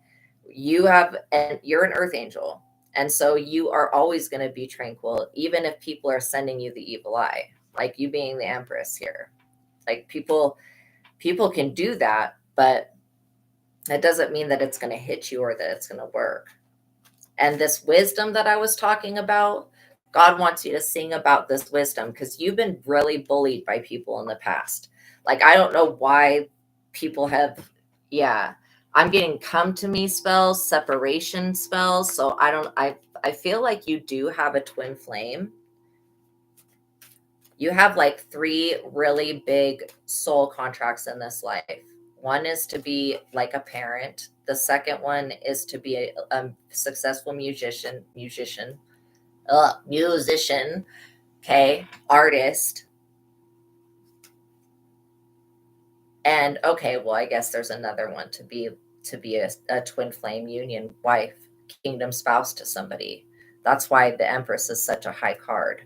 You're an earth angel, and so you are always going to be tranquil, even if people are sending you the evil eye, like you being the empress here. Like, people can do that, but that doesn't mean that it's going to hit you or that it's going to work. And this wisdom that I was talking about, God wants you to sing about this wisdom because you've been really bullied by people in the past. Like, I don't know why people have, yeah, I'm getting come to me spells, separation spells. So I feel like you do have a twin flame. You have like 3 really big soul contracts in this life. One is to be like a parent. The second one is to be a successful musician, okay, artist. And okay, well, I guess there's another one to be a twin flame union, wife, kingdom spouse to somebody. That's why the Empress is such a high card.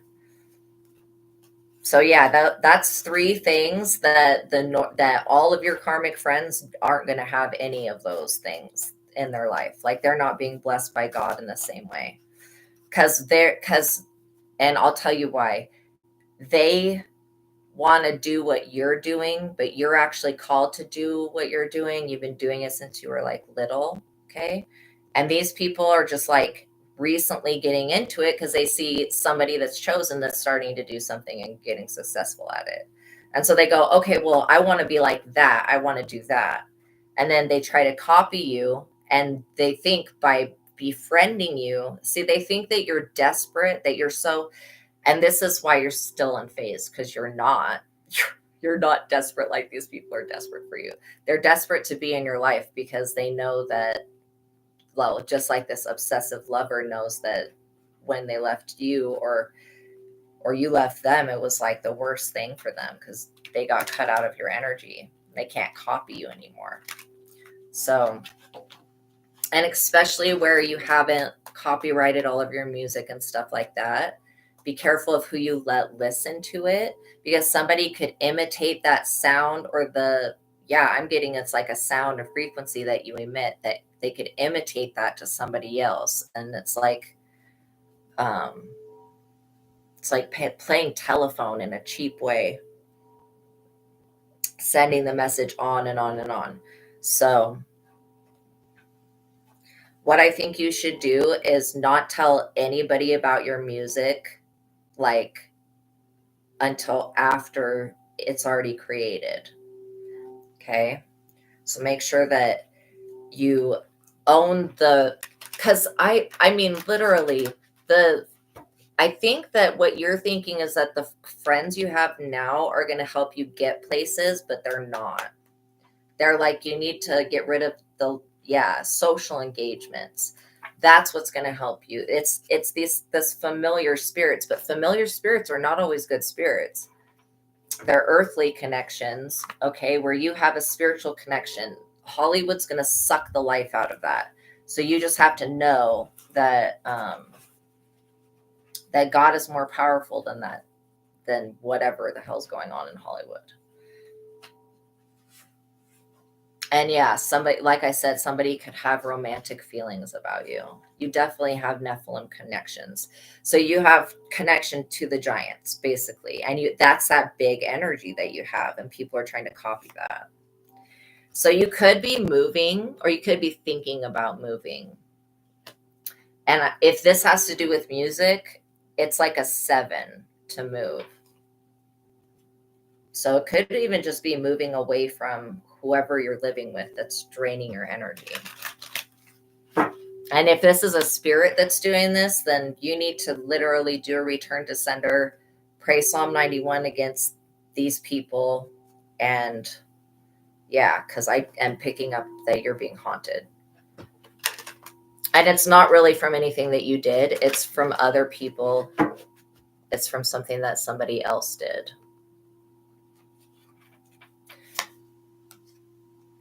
So yeah, that's 3 things that that all of your karmic friends aren't going to have any of those things in their life. Like, they're not being blessed by God in the same way. And I'll tell you why. They want to do what you're doing, but you're actually called to do what you're doing. You've been doing it since you were like little, okay? And these people are just like recently getting into it because they see somebody that's chosen that's starting to do something and getting successful at it. And so they go, okay, well, I want to be like that. I want to do that. And then they try to copy you, and they think by befriending you, see, they think that you're desperate, that you're so, and this is why you're still in phase, because you're not. You're not desperate like these people are desperate for you. They're desperate to be in your life because they know that, well, just like this obsessive lover knows that when they left you or you left them, it was like the worst thing for them because they got cut out of your energy. They can't copy you anymore. So, and especially where you haven't copyrighted all of your music and stuff like that, be careful of who you let listen to it, because somebody could imitate that sound or I'm getting, it's like a sound, a frequency that you emit, that they could imitate that to somebody else. And it's like playing telephone in a cheap way, sending the message on and on and on. So what I think you should do is not tell anybody about your music, like, until after it's already created. Okay. So make sure that you own because I mean, literally, I think that what you're thinking is that the friends you have now are going to help you get places, but they're not. They're like, you need to get rid of the social engagements. That's what's going to help you. It's this familiar spirits, but familiar spirits are not always good spirits. They're earthly connections, okay, where you have a spiritual connection. Hollywood's going to suck the life out of that. So you just have to know that that God is more powerful than whatever the hell's going on in Hollywood. And yeah, somebody, like I said, somebody could have romantic feelings about you. You definitely have Nephilim connections. So you have connection to the giants, basically. And that's that big energy that you have, and people are trying to copy that. So you could be moving, or you could be thinking about moving. And if this has to do with music, it's like a 7 to move. So it could even just be moving away from whoever you're living with that's draining your energy. And if this is a spirit that's doing this, then you need to literally do a return to sender, pray Psalm 91 against these people. And yeah, because I am picking up that you're being haunted. And it's not really from anything that you did. It's from other people. It's from something that somebody else did.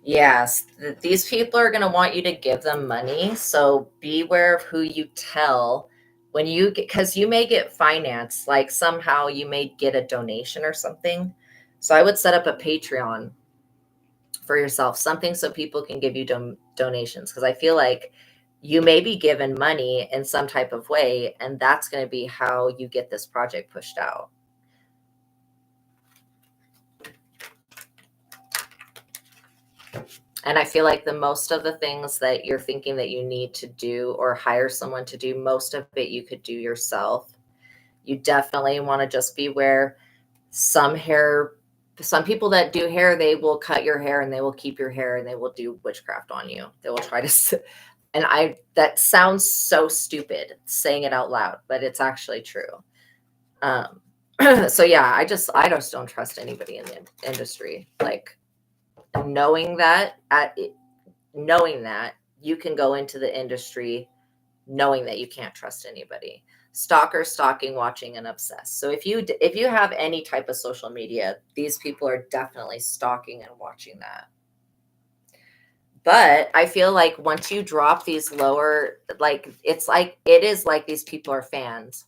Yes, these people are going to want you to give them money. So beware of who you tell when you get, because you may get financed, like somehow you may get a donation or something. So I would set up a Patreon for yourself, something so people can give you donations. Because I feel like you may be given money in some type of way, and that's going to be how you get this project pushed out. And I feel like the most of the things that you're thinking that you need to do or hire someone to do, most of it you could do yourself. You definitely want to just beware. Some people that do hair, they will cut your hair and they will keep your hair and they will do witchcraft on you. They will try to, and that sounds so stupid saying it out loud, but it's actually true. So yeah, I just don't trust anybody in the industry. Like, knowing that you can go into the industry knowing that you can't trust anybody. Stalker, stalking, watching, and obsessed. So if you have any type of social media, these people are definitely stalking and watching that. But I feel like once you drop these lower, like it is like these people are fans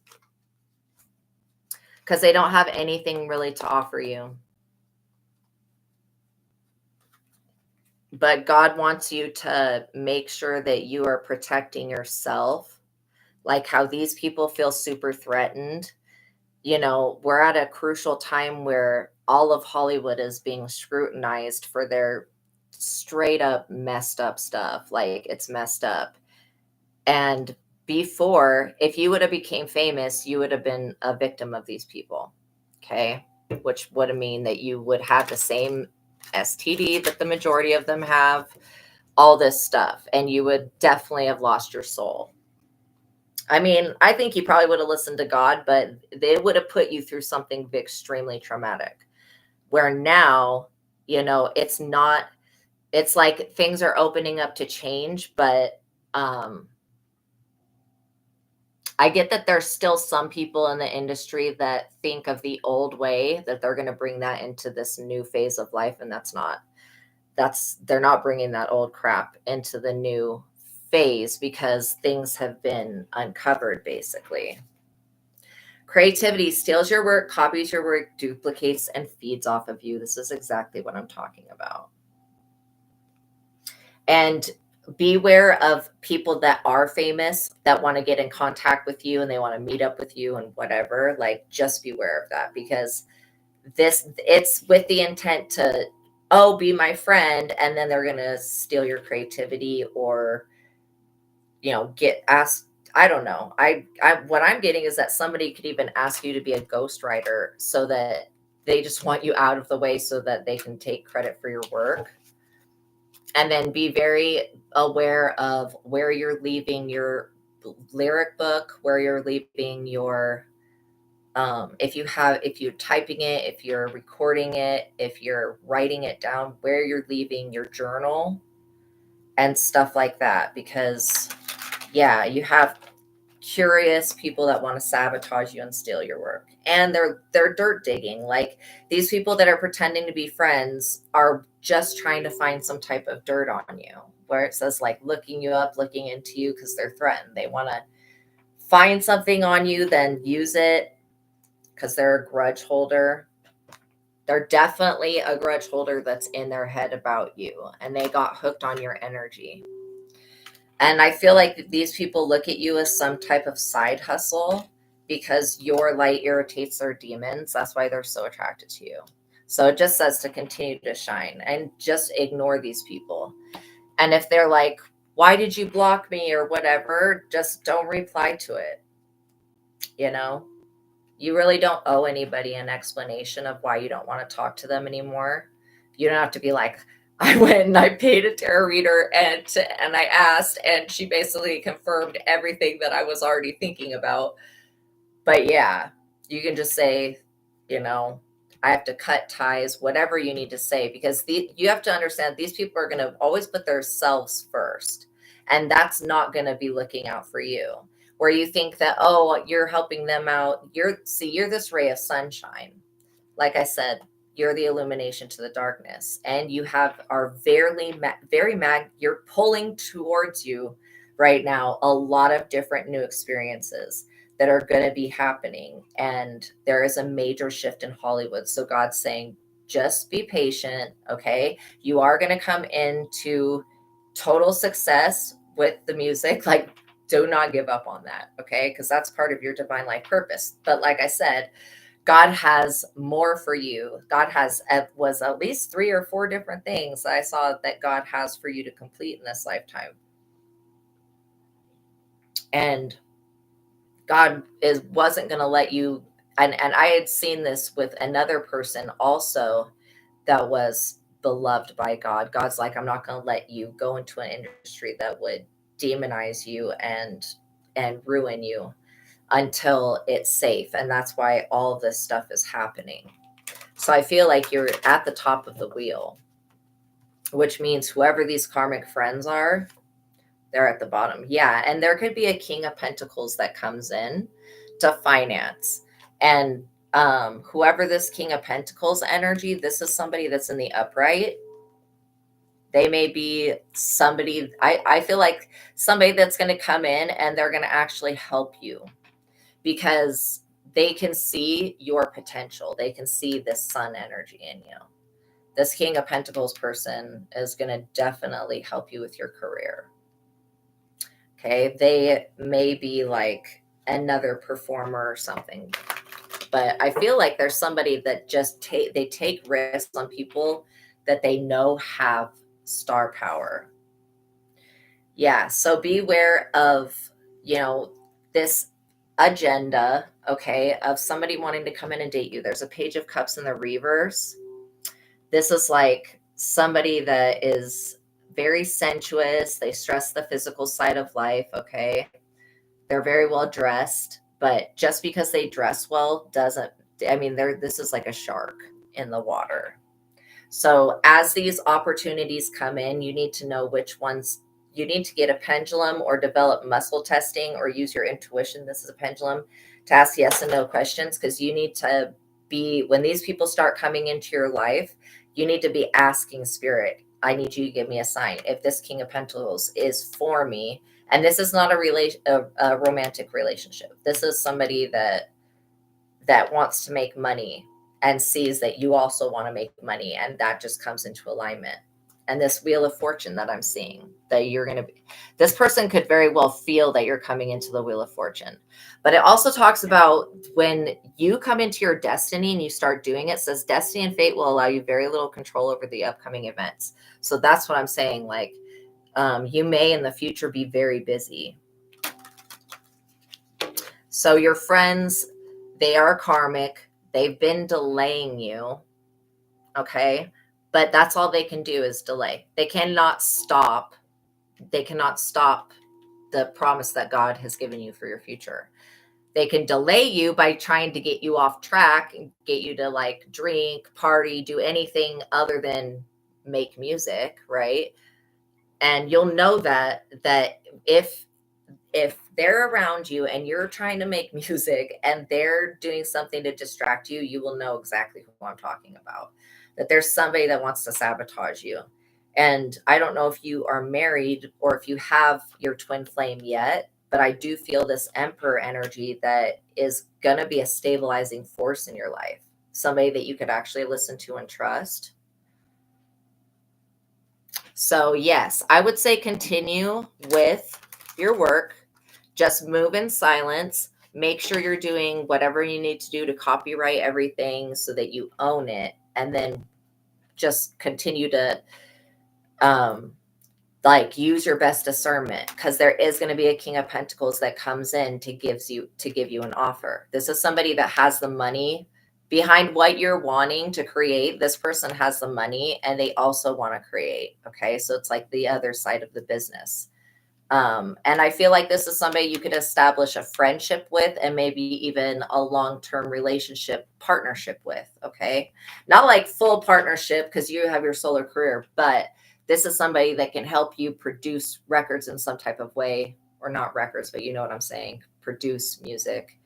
because they don't have anything really to offer you. But God wants you to make sure that you are protecting yourself, like how these people feel super threatened. We're at a crucial time where all of Hollywood is being scrutinized for their straight up messed up stuff. Like, it's messed up. And before, if you would have became famous, you would have been a victim of these people. Okay. Which would mean that you would have the same STD that the majority of them have, all this stuff, and you would definitely have lost your soul. I mean, I think you probably would have listened to God, but they would have put you through something extremely traumatic. Where now, it's not, it's like things are opening up to change, but I get that there's still some people in the industry that think of the old way, that they're going to bring that into this new phase of life, and they're not bringing that old crap into the new phase because things have been uncovered, basically. Creativity steals your work, copies your work, duplicates, and feeds off of you. This is exactly what I'm talking about. And beware of people that are famous that want to get in contact with you and they want to meet up with you and whatever. Like, just beware of that, because it's with the intent to, be my friend, and then they're going to steal your creativity or, get asked. I don't know. What I'm getting is that somebody could even ask you to be a ghostwriter so that they just want you out of the way so that they can take credit for your work. And then be very aware of where you're leaving your lyric book, where you're leaving your, if you're typing it, if you're recording it, if you're writing it down, where you're leaving your journal and stuff like that. Because yeah, you have curious people that want to sabotage you and steal your work, and they're dirt digging. Like, these people that are pretending to be friends are just trying to find some type of dirt on you, where it says like looking you up, looking into you, because they're threatened. They want to find something on you, then use it because they're a grudge holder. They're definitely a grudge holder that's in their head about you, and they got hooked on your energy. And I feel like these people look at you as some type of side hustle because your light irritates their demons. That's why they're so attracted to you. So it just says to continue to shine and just ignore these people. And if they're like, why did you block me or whatever, just don't reply to it. You know, you really don't owe anybody an explanation of why you don't want to talk to them anymore. You don't have to be like, I went and I paid a tarot reader and I asked, and she basically confirmed everything that I was already thinking about. But yeah, you can just say, you know, I have to cut ties, whatever you need to say, because you have to understand these people are going to always put themselves first. And that's not going to be looking out for you. Where you think that, oh, you're helping them out. You're this ray of sunshine. Like I said, you're the illumination to the darkness, and you are you're pulling towards you right now a lot of different new experiences that are going to be happening. And there is a major shift in Hollywood. So God's saying, just be patient. Okay. You are going to come into total success with the music. Like, do not give up on that. Okay. Because that's part of your divine life purpose. But like I said, God has more for you. God was at least 3 or 4 different things I saw that God has for you to complete in this lifetime. And God wasn't going to let you. And I had seen this with another person also that was beloved by God. God's like, I'm not going to let you go into an industry that would demonize you and ruin you until it's safe. And that's why all this stuff is happening. So I feel like you're at the top of the wheel, which means whoever these karmic friends are, they're at the bottom. Yeah. And there could be a King of Pentacles that comes in to finance. And whoever this King of Pentacles energy, this is somebody that's in the upright. They may be somebody, I feel like somebody that's going to come in and they're going to actually help you because they can see your potential. They can see this sun energy in you. This King of Pentacles person is going to definitely help you with your career. Okay. They may be like another performer or something, but I feel like there's somebody that just they take risks on people that they know have star power. Yeah. So beware of, this agenda, okay, of somebody wanting to come in and date you. There's a Page of Cups in the reverse. This is like somebody that is very sensuous. They stress the physical side of life, okay? They're very well dressed, but just because they dress well doesn't, this is like a shark in the water. So as these opportunities come in, you need to know which ones. You need to get a pendulum or develop muscle testing or use your intuition. This is a pendulum to ask yes and no questions, because you need to be, when these people start coming into your life, you need to be asking Spirit, I need you to give me a sign. If this King of Pentacles is for me, and this is not a romantic relationship. This is somebody that wants to make money and sees that you also want to make money, and that just comes into alignment. And this Wheel of Fortune that I'm seeing, that you're going to be, this person could very well feel that you're coming into the Wheel of Fortune. But it also talks about when you come into your destiny and you start doing it, says destiny and fate will allow you very little control over the upcoming events. So that's what I'm saying. Like, you may in the future be very busy. So your friends, they are karmic. They've been delaying you. Okay. But that's all they can do is delay. They cannot stop. They cannot stop the promise that God has given you for your future. They can delay you by trying to get you off track and get you to like drink, party, do anything other than make music, right? And you'll know that if they're around you and you're trying to make music and they're doing something to distract you, you will know exactly who I'm talking about. That there's somebody that wants to sabotage you. And I don't know if you are married or if you have your twin flame yet, but I do feel this Emperor energy that is going to be a stabilizing force in your life. somebody that you could actually listen to and trust. So yes, I would say continue with your work. Just move in silence. Make sure you're doing whatever you need to do to copyright everything so that you own it. And then just continue to like use your best discernment, because there is going to be a King of Pentacles that comes in to give you an offer. This is somebody that has the money behind what you're wanting to create. This person has the money and they also want to create. Okay. So it's like the other side of the business. And I feel like this is somebody you could establish a friendship with and maybe even a long-term relationship partnership with. Okay. Not like full partnership because you have your solar career, but this is somebody that can help you produce records in some type of way, or not records, but you know what I'm saying, produce music.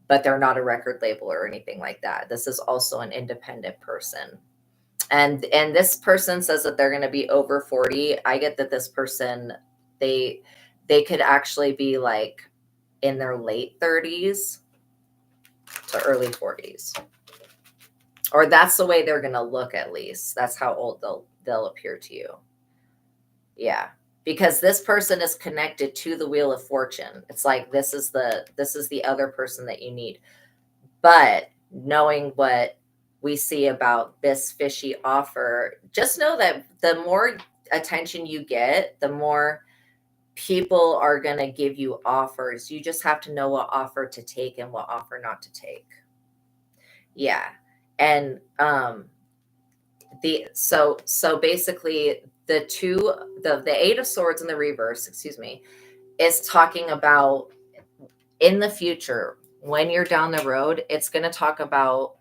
But they're not a record label or anything like that. This is also an independent person. And this person says that they're going to be over 40. I get that this person, they could actually be like in their late 30s to early 40s. Or that's the way they're going to look, at least. That's how old they'll appear to you. Yeah. Because this person is connected to the Wheel of Fortune. It's like this is the other person that you need. But knowing what we see about this fishy offer, just know that the more attention you get, the more people are going to give you offers. You just have to know what offer to take and what offer not to take. Yeah. And so basically the Eight of Swords in the reverse, excuse me, is talking about in the future, when you're down the road, it's going to talk about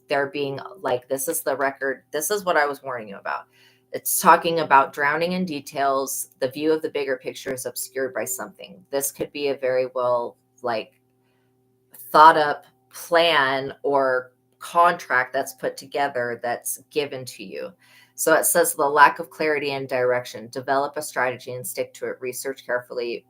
there being like, this is the record. This is what I was warning you about. It's talking about drowning in details. The view of the bigger picture is obscured by something. This could be a very well like thought up plan or contract that's put together that's given to you. So it says the lack of clarity and direction. Develop a strategy and stick to it. Research carefully.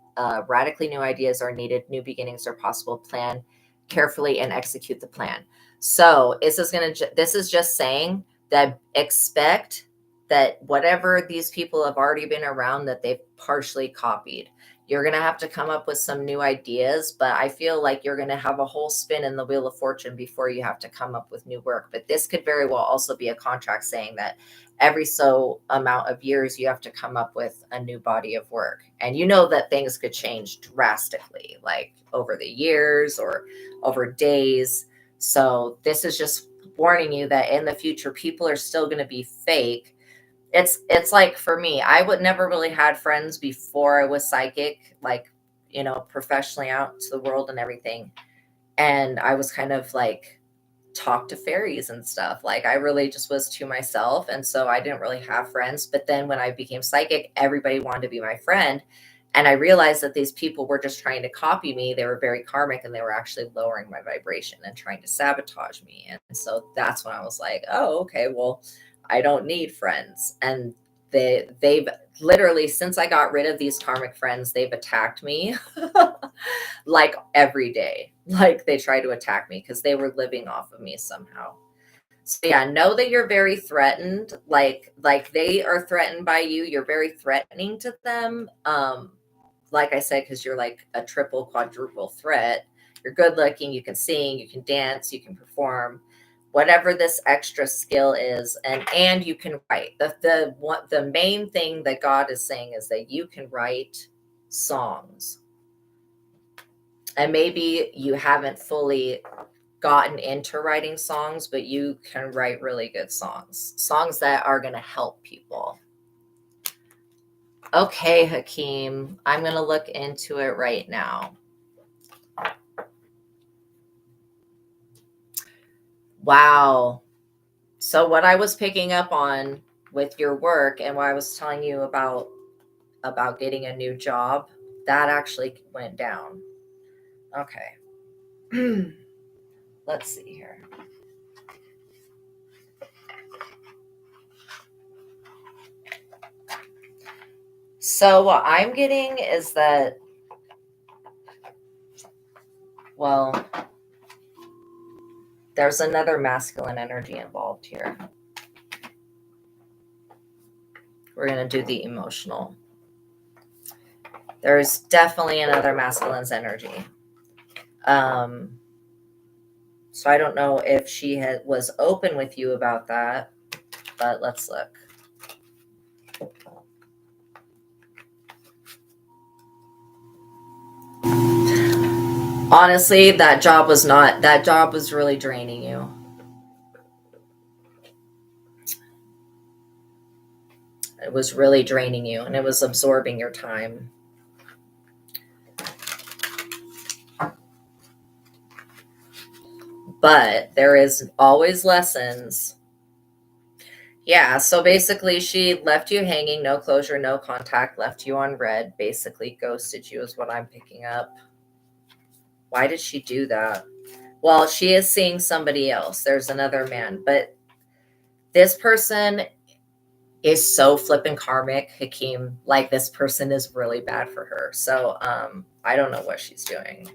Radically new ideas are needed. New beginnings are possible. Plan carefully and execute the plan. So this is just saying that expect that whatever these people have already been around that they've partially copied. You're going to have to come up with some new ideas, but I feel like you're going to have a whole spin in the Wheel of Fortune before you have to come up with new work. But this could very well also be a contract saying that every so amount of years you have to come up with a new body of work. And you know that things could change drastically, like over the years or over days. So this is just warning you that in the future, people are still going to be fake. It's like for me, I would never really had friends before I was psychic, like, you know, professionally out to the world and everything. And I was kind of like talk to fairies and stuff. Like I really just was to myself. And so I didn't really have friends. But then when I became psychic, everybody wanted to be my friend. And I realized that these people were just trying to copy me. They were very karmic and they were actually lowering my vibration and trying to sabotage me. And so that's when I was like, oh, okay, well, I don't need friends. And they've literally, since I got rid of these karmic friends, they've attacked me like every day. Like they try to attack me because they were living off of me somehow. So yeah, know that you're very threatened. Like they are threatened by you. You're very threatening to them. Like I said, because you're like a triple, quadruple threat. You're good looking, you can sing, you can dance, you can perform, whatever this extra skill is, and you can write. The main thing that God is saying is that you can write songs. And maybe you haven't fully gotten into writing songs, but you can write really good songs that are going to help people. Okay, Hakeem, I'm going to look into it right now. Wow. So what I was picking up on with your work and what I was telling you about getting a new job, that actually went down. Okay. Let's see here. So what I'm getting is that, well, There's another masculine energy involved here. We're going to do the emotional. There's definitely another masculine's energy. So I don't know if she was open with you about that, but let's look. Honestly, that job was really draining you. It was really draining you, and it was absorbing your time. But there is always lessons. Yeah, so basically she left you hanging, no closure, no contact, left you on red, basically ghosted you is what I'm picking up. Why did she do that? Well, she is seeing somebody else. There's another man, but this person is so flippin' karmic, Hakeem. Like, this person is really bad for her. So I don't know what she's doing.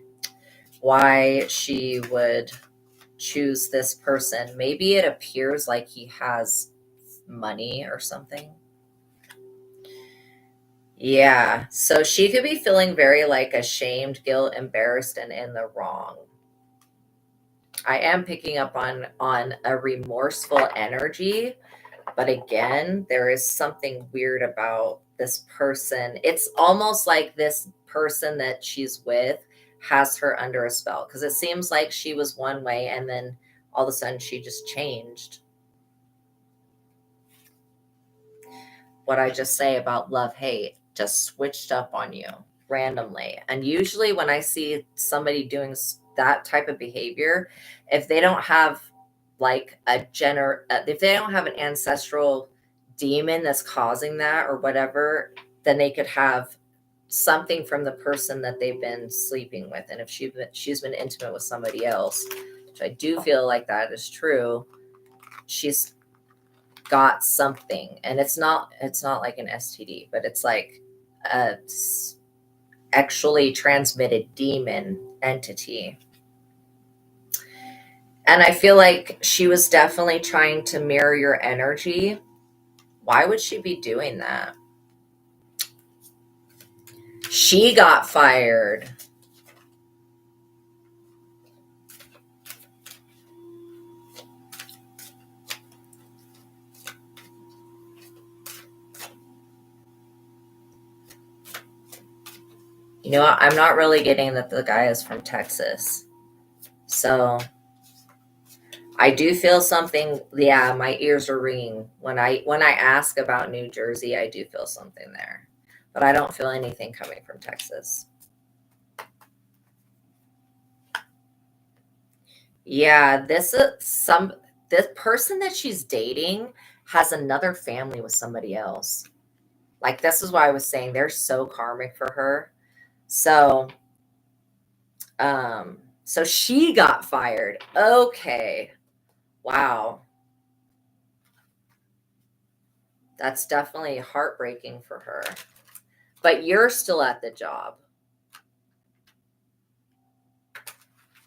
Why she would choose this person. Maybe it appears like he has money or something. Yeah. So she could be feeling very like ashamed, guilt, embarrassed, and in the wrong. I am picking up on a remorseful energy. But again, there is something weird about this person. It's almost like this person that she's with has her under a spell, because it seems like she was one way and then all of a sudden she just changed. What I just say about love, hate, just switched up on you randomly. And usually when I see somebody doing that type of behavior, if they don't have like if they don't have an ancestral demon that's causing that or whatever, then they could have something from the person that they've been sleeping with. And if she's been intimate with somebody else, which I do feel like that is true, she's got something. And it's not like an STD, but it's like a sexually transmitted demon entity. And I feel like she was definitely trying to mirror your energy. Why would she be doing that? She got fired. You know what? I'm not really getting that the guy is from Texas. So I do feel something. Yeah, my ears are ringing. When I ask about New Jersey, I do feel something there. But I don't feel anything coming from Texas. Yeah, this person that she's dating has another family with somebody else. Like, this is why I was saying they're so karmic for her. So so she got fired. Okay. Wow. That's definitely heartbreaking for her. But you're still at the job.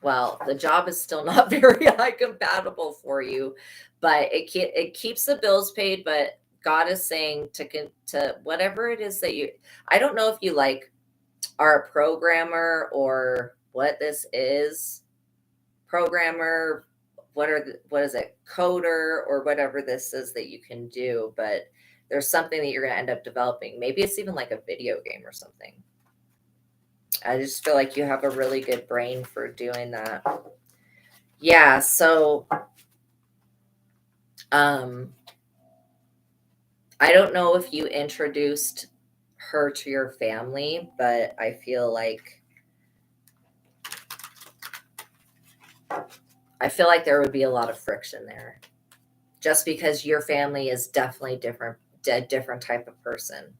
Well, the job is still not very high compatible for you, but it keeps the bills paid. But God is saying to whatever it is that you. I don't know if you like are a programmer or what this is. Programmer, what is it, coder, or whatever this is that you can do, but there's something that you're going to end up developing. Maybe it's even like a video game or something. I just feel like you have a really good brain for doing that. Yeah, so I don't know if you introduced her to your family, but I feel like there would be a lot of friction there, just because your family is definitely a different type of person.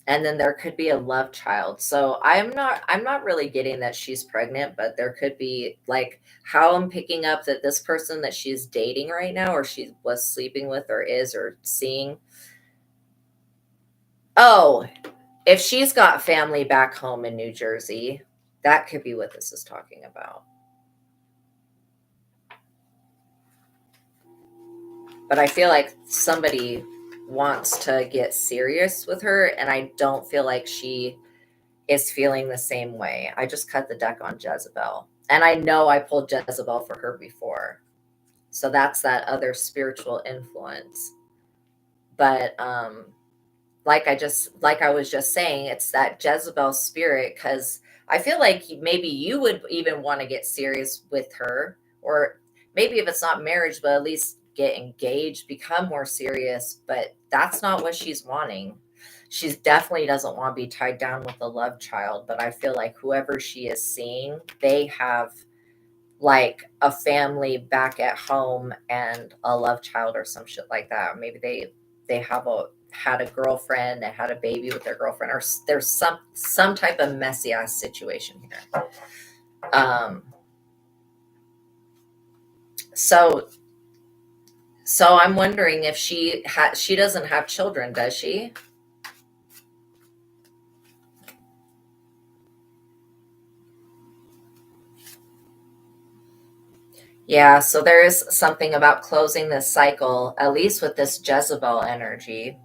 And then there could be a love child. So I'm not really getting that she's pregnant, but there could be, like, how I'm picking up that this person that she's dating right now, or she was sleeping with, or is, or seeing. Oh, if she's got family back home in New Jersey, that could be what this is talking about. But I feel like somebody wants to get serious with her, and I don't feel like she is feeling the same way. I just cut the deck on Jezebel. And I know I pulled Jezebel for her before. So that's that other spiritual influence. But like I was just saying, it's that Jezebel spirit, because I feel like maybe you would even want to get serious with her, or maybe if it's not marriage, but at least get engaged, become more serious. But that's not what she's wanting. She definitely doesn't want to be tied down with a love child. But I feel like whoever she is seeing, they have like a family back at home and a love child or some shit like that. Or maybe they had a girlfriend that had a baby with their girlfriend, or there's some type of messy ass situation here. So I'm wondering if she doesn't have children, does she? Yeah, so there is something about closing this cycle, at least with this Jezebel energy.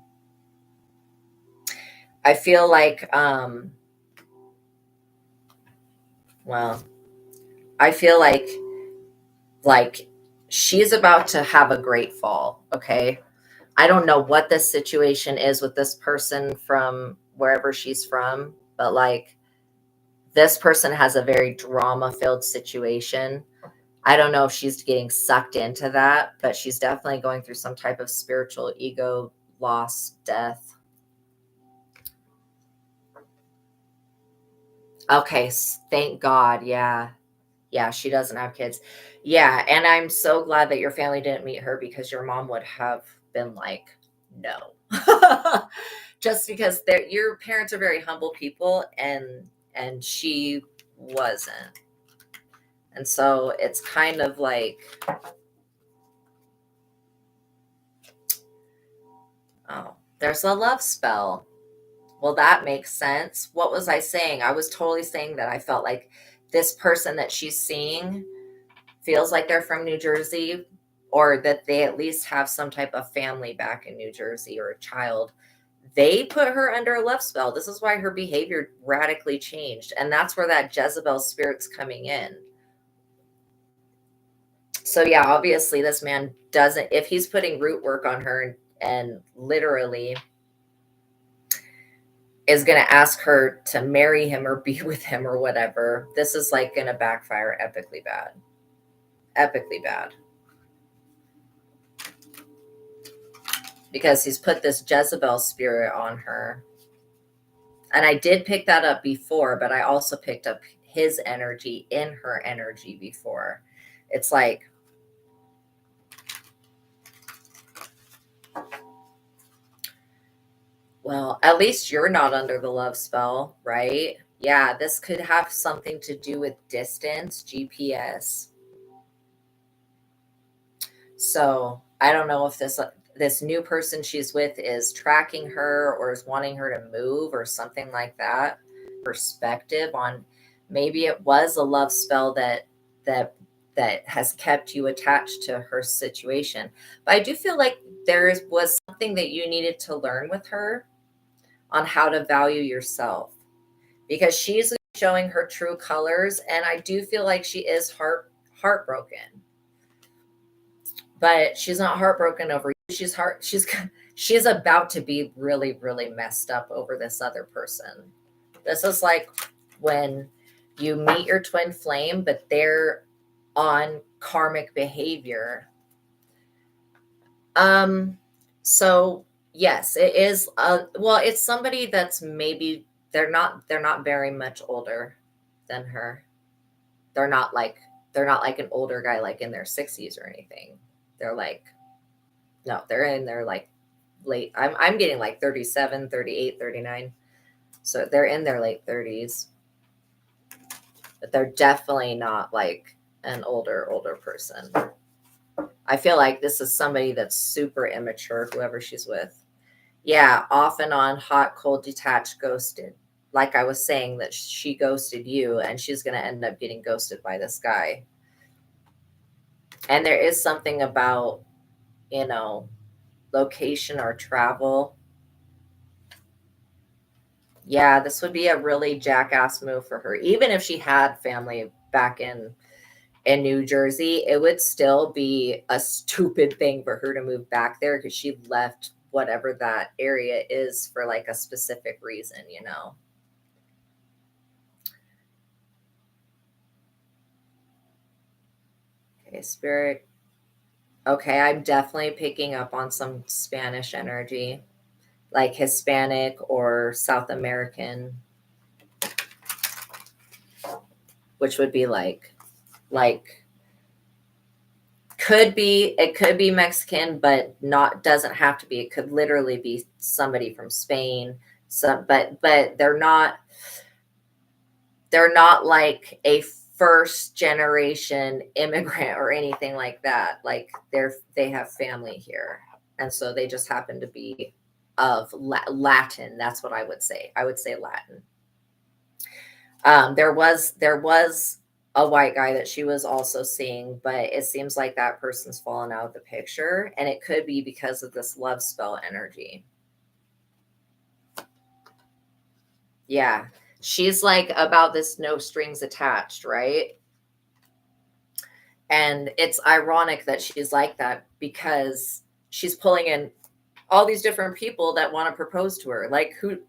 I feel like well, I feel like she's about to have a great fall, okay? I don't know what this situation is with this person from wherever she's from, but like this person has a very drama filled situation. I don't know if she's getting sucked into that, but she's definitely going through some type of spiritual ego loss, death. Okay, thank God. Yeah. Yeah, she doesn't have kids. Yeah, and I'm so glad that your family didn't meet her, because your mom would have been like, no. Just because your parents are very humble people, and she wasn't. And so it's kind of like, oh, there's a love spell. Well, that makes sense. What was I saying? I was totally saying that I felt like this person that she's seeing feels like they're from New Jersey, or that they at least have some type of family back in New Jersey, or a child. They put her under a love spell. This is why her behavior radically changed. And that's where that Jezebel spirit's coming in. So, yeah, obviously, this man doesn't, if he's putting root work on her and literally is going to ask her to marry him or be with him or whatever, this is like going to backfire epically bad. Epically bad. Because he's put this Jezebel spirit on her. And I did pick that up before, but I also picked up his energy in her energy before. It's like, well, at least you're not under the love spell, right? Yeah, this could have something to do with distance, GPS. So I don't know if this new person she's with is tracking her, or is wanting her to move, or something like that. Perspective on, maybe it was a love spell that that has kept you attached to her situation. But I do feel like there was something that you needed to learn with her on how to value yourself, because she's showing her true colors, and I do feel like she is heartbroken. But she's not heartbroken over you. She's about to be really, really messed up over this other person. This is like when you meet your twin flame, but they're on karmic behavior. So yes, it is well, it's somebody that's maybe they're not very much older than her. They're not like they're not like an older guy like in their 60s or anything. They're like, no, they're in their like late, I'm getting like 37, 38, 39. So they're in their late 30s, but they're definitely not like an older person. I feel like this is somebody that's super immature, whoever she's with. Yeah, off and on, hot, cold, detached, ghosted. Like I was saying, that she ghosted you, and she's going to end up getting ghosted by this guy. And there is something about, location or travel. Yeah, this would be a really jackass move for her. Even if she had family back in New Jersey, it would still be a stupid thing for her to move back there because she left whatever that area is for like a specific reason, Okay, spirit. Okay, I'm definitely picking up on some Spanish energy, like Hispanic or South American, which would be like it could be Mexican, but doesn't have to be. It could literally be somebody from Spain. But they're not like a first generation immigrant or anything like that. Like they have family here. And so they just happen to be of Latin. That's what I would say. I would say Latin. There was a white guy that she was also seeing, but it seems like that person's fallen out of the picture, and it could be because of this love spell energy. Yeah. She's like about this no strings attached, right? And it's ironic that she's like that because she's pulling in all these different people that want to propose to her. Like, who,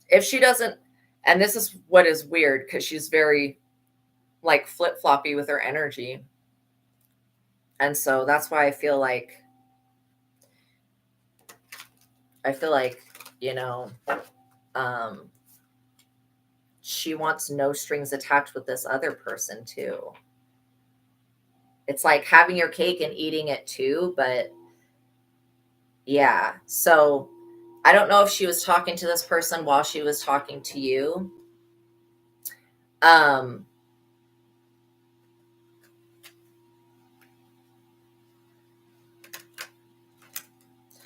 if she doesn't, and this is what is weird because she's very like flip floppy with her energy. And so that's why I feel like, you know, um, she wants no strings attached with this other person too. It's like having your cake and eating it too, but yeah. So I don't know if she was talking to this person while she was talking to you. Um,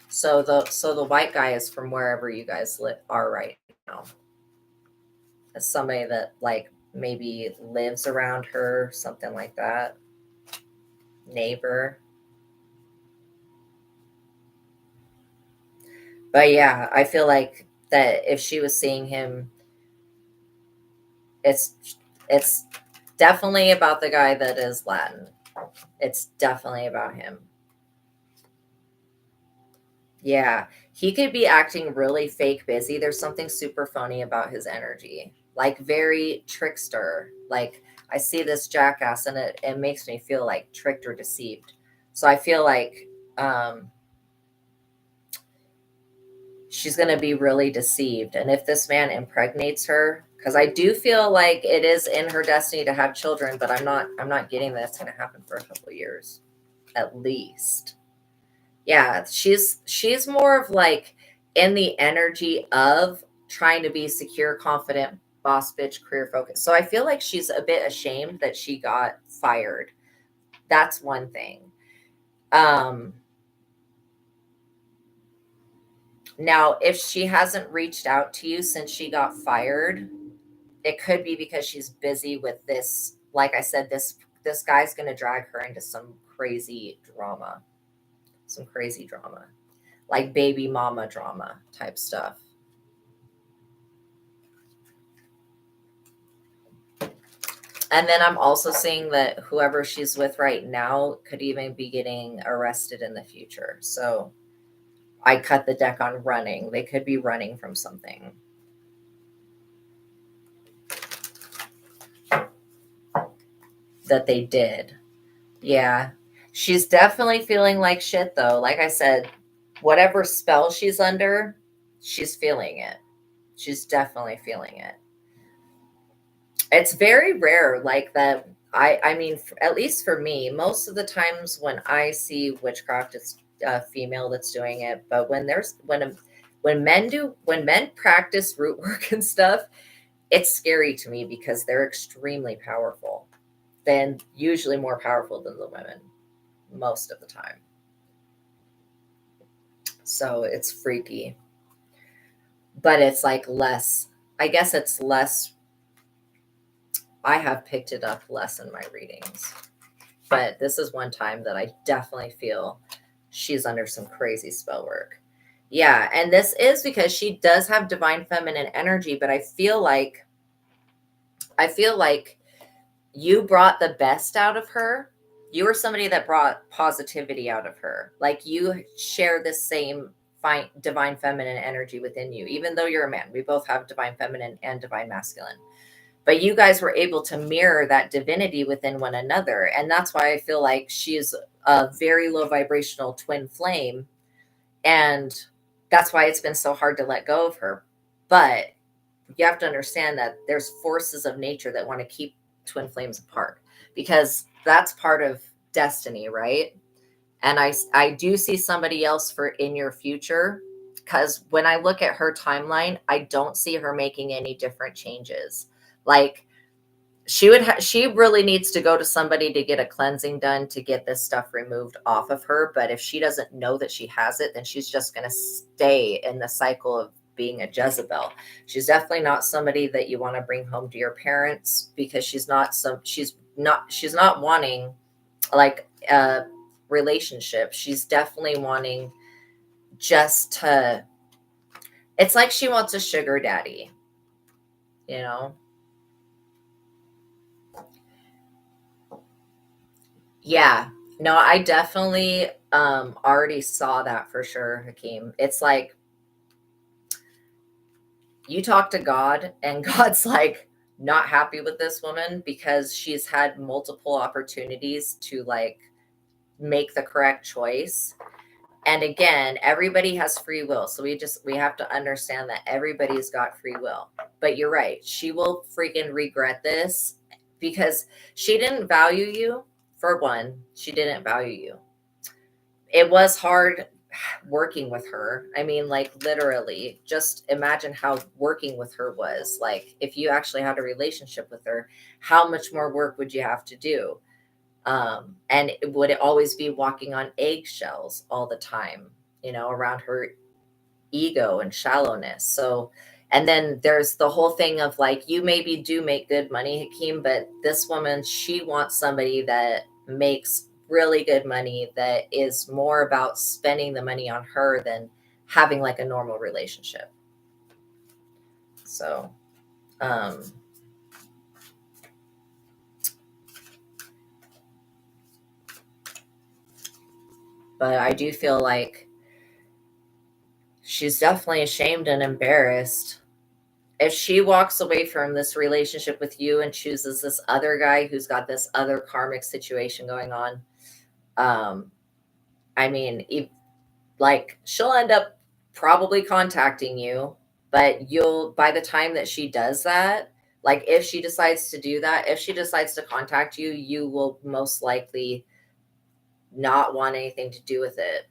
so the white guy is from wherever you guys are right now. It's somebody that like maybe lives around her, something like that. Neighbor. But yeah, I feel like that if she was seeing him, it's it's definitely about the guy that is Latin. It's definitely about him. Yeah, he could be acting really fake busy. There's something super funny about his energy, like very trickster. Like I see this jackass and it makes me feel like tricked or deceived. So I feel like um, she's going to be really deceived. And if this man impregnates her, because I do feel like it is in her destiny to have children, but I'm not getting that it's going to happen for a couple of years at least. Yeah, she's more of like in the energy of trying to be secure, confident, boss bitch, career focused. So I feel like she's a bit ashamed that she got fired. That's one thing. Um Now if she hasn't reached out to you since she got fired, it could be because she's busy with this. Like I said, this guy's going to drag her into some crazy drama. Some crazy drama. Like baby mama drama type stuff. And then I'm also seeing that whoever she's with right now could even be getting arrested in the future. So I cut the deck on running. They could be running from something that they did. Yeah. She's definitely feeling like shit, though. Like I said, whatever spell she's under, she's feeling it. She's definitely feeling it. It's very rare, like that. I mean, at least for me, most of the times when I see witchcraft, it's a female that's doing it. But when men practice root work and stuff, it's scary to me because they're extremely powerful. Then usually more powerful than the women most of the time. So it's freaky. But it's like less, I guess it's less, I have picked it up less in my readings. But this is one time that I definitely feel she's under some crazy spell work. Yeah, and this is because she does have divine feminine energy, but I feel like you brought the best out of her. You were somebody that brought positivity out of her. Like you share this same divine feminine energy within you, even though you're a man. We both have divine feminine and divine masculine. But you guys were able to mirror that divinity within one another. And that's why I feel like she's a very low vibrational twin flame. And that's why it's been so hard to let go of her. But you have to understand that there's forces of nature that want to keep twin flames apart, because that's part of destiny, right? And I do see somebody else for in your future, because when I look at her timeline, I don't see her making any different changes. Like she really needs to go to somebody to get a cleansing done to get this stuff removed off of her. But if she doesn't know that she has it, then she's just going to stay in the cycle of being a Jezebel. She's definitely not somebody that you want to bring home to your parents, because she's not wanting like a relationship. She's definitely wanting just to, it's like she wants a sugar daddy, you know? Yeah. No, I definitely already saw that for sure, Hakeem. It's like you talk to God and God's like not happy with this woman because she's had multiple opportunities to like make the correct choice. And again, everybody has free will. So we have to understand that everybody's got free will. But you're right. She will freaking regret this because she didn't value you. For one, she didn't value you. It was hard working with her. I mean, like literally, just imagine how working with her was. Like if you actually had a relationship with her, how much more work would you have to do? And would it always be walking on eggshells all the time, around her ego and shallowness? So, and then there's the whole thing of like, you maybe do make good money, Hakeem, but this woman, she wants somebody that makes really good money, that is more about spending the money on her than having like a normal relationship. So, um, but I do feel like she's definitely ashamed and embarrassed. If she walks away from this relationship with you and chooses this other guy who's got this other karmic situation going on, um, I mean, like she'll end up probably contacting you, but by the time that she does that, like if she decides to do that, if she decides to contact you, you will most likely not want anything to do with it.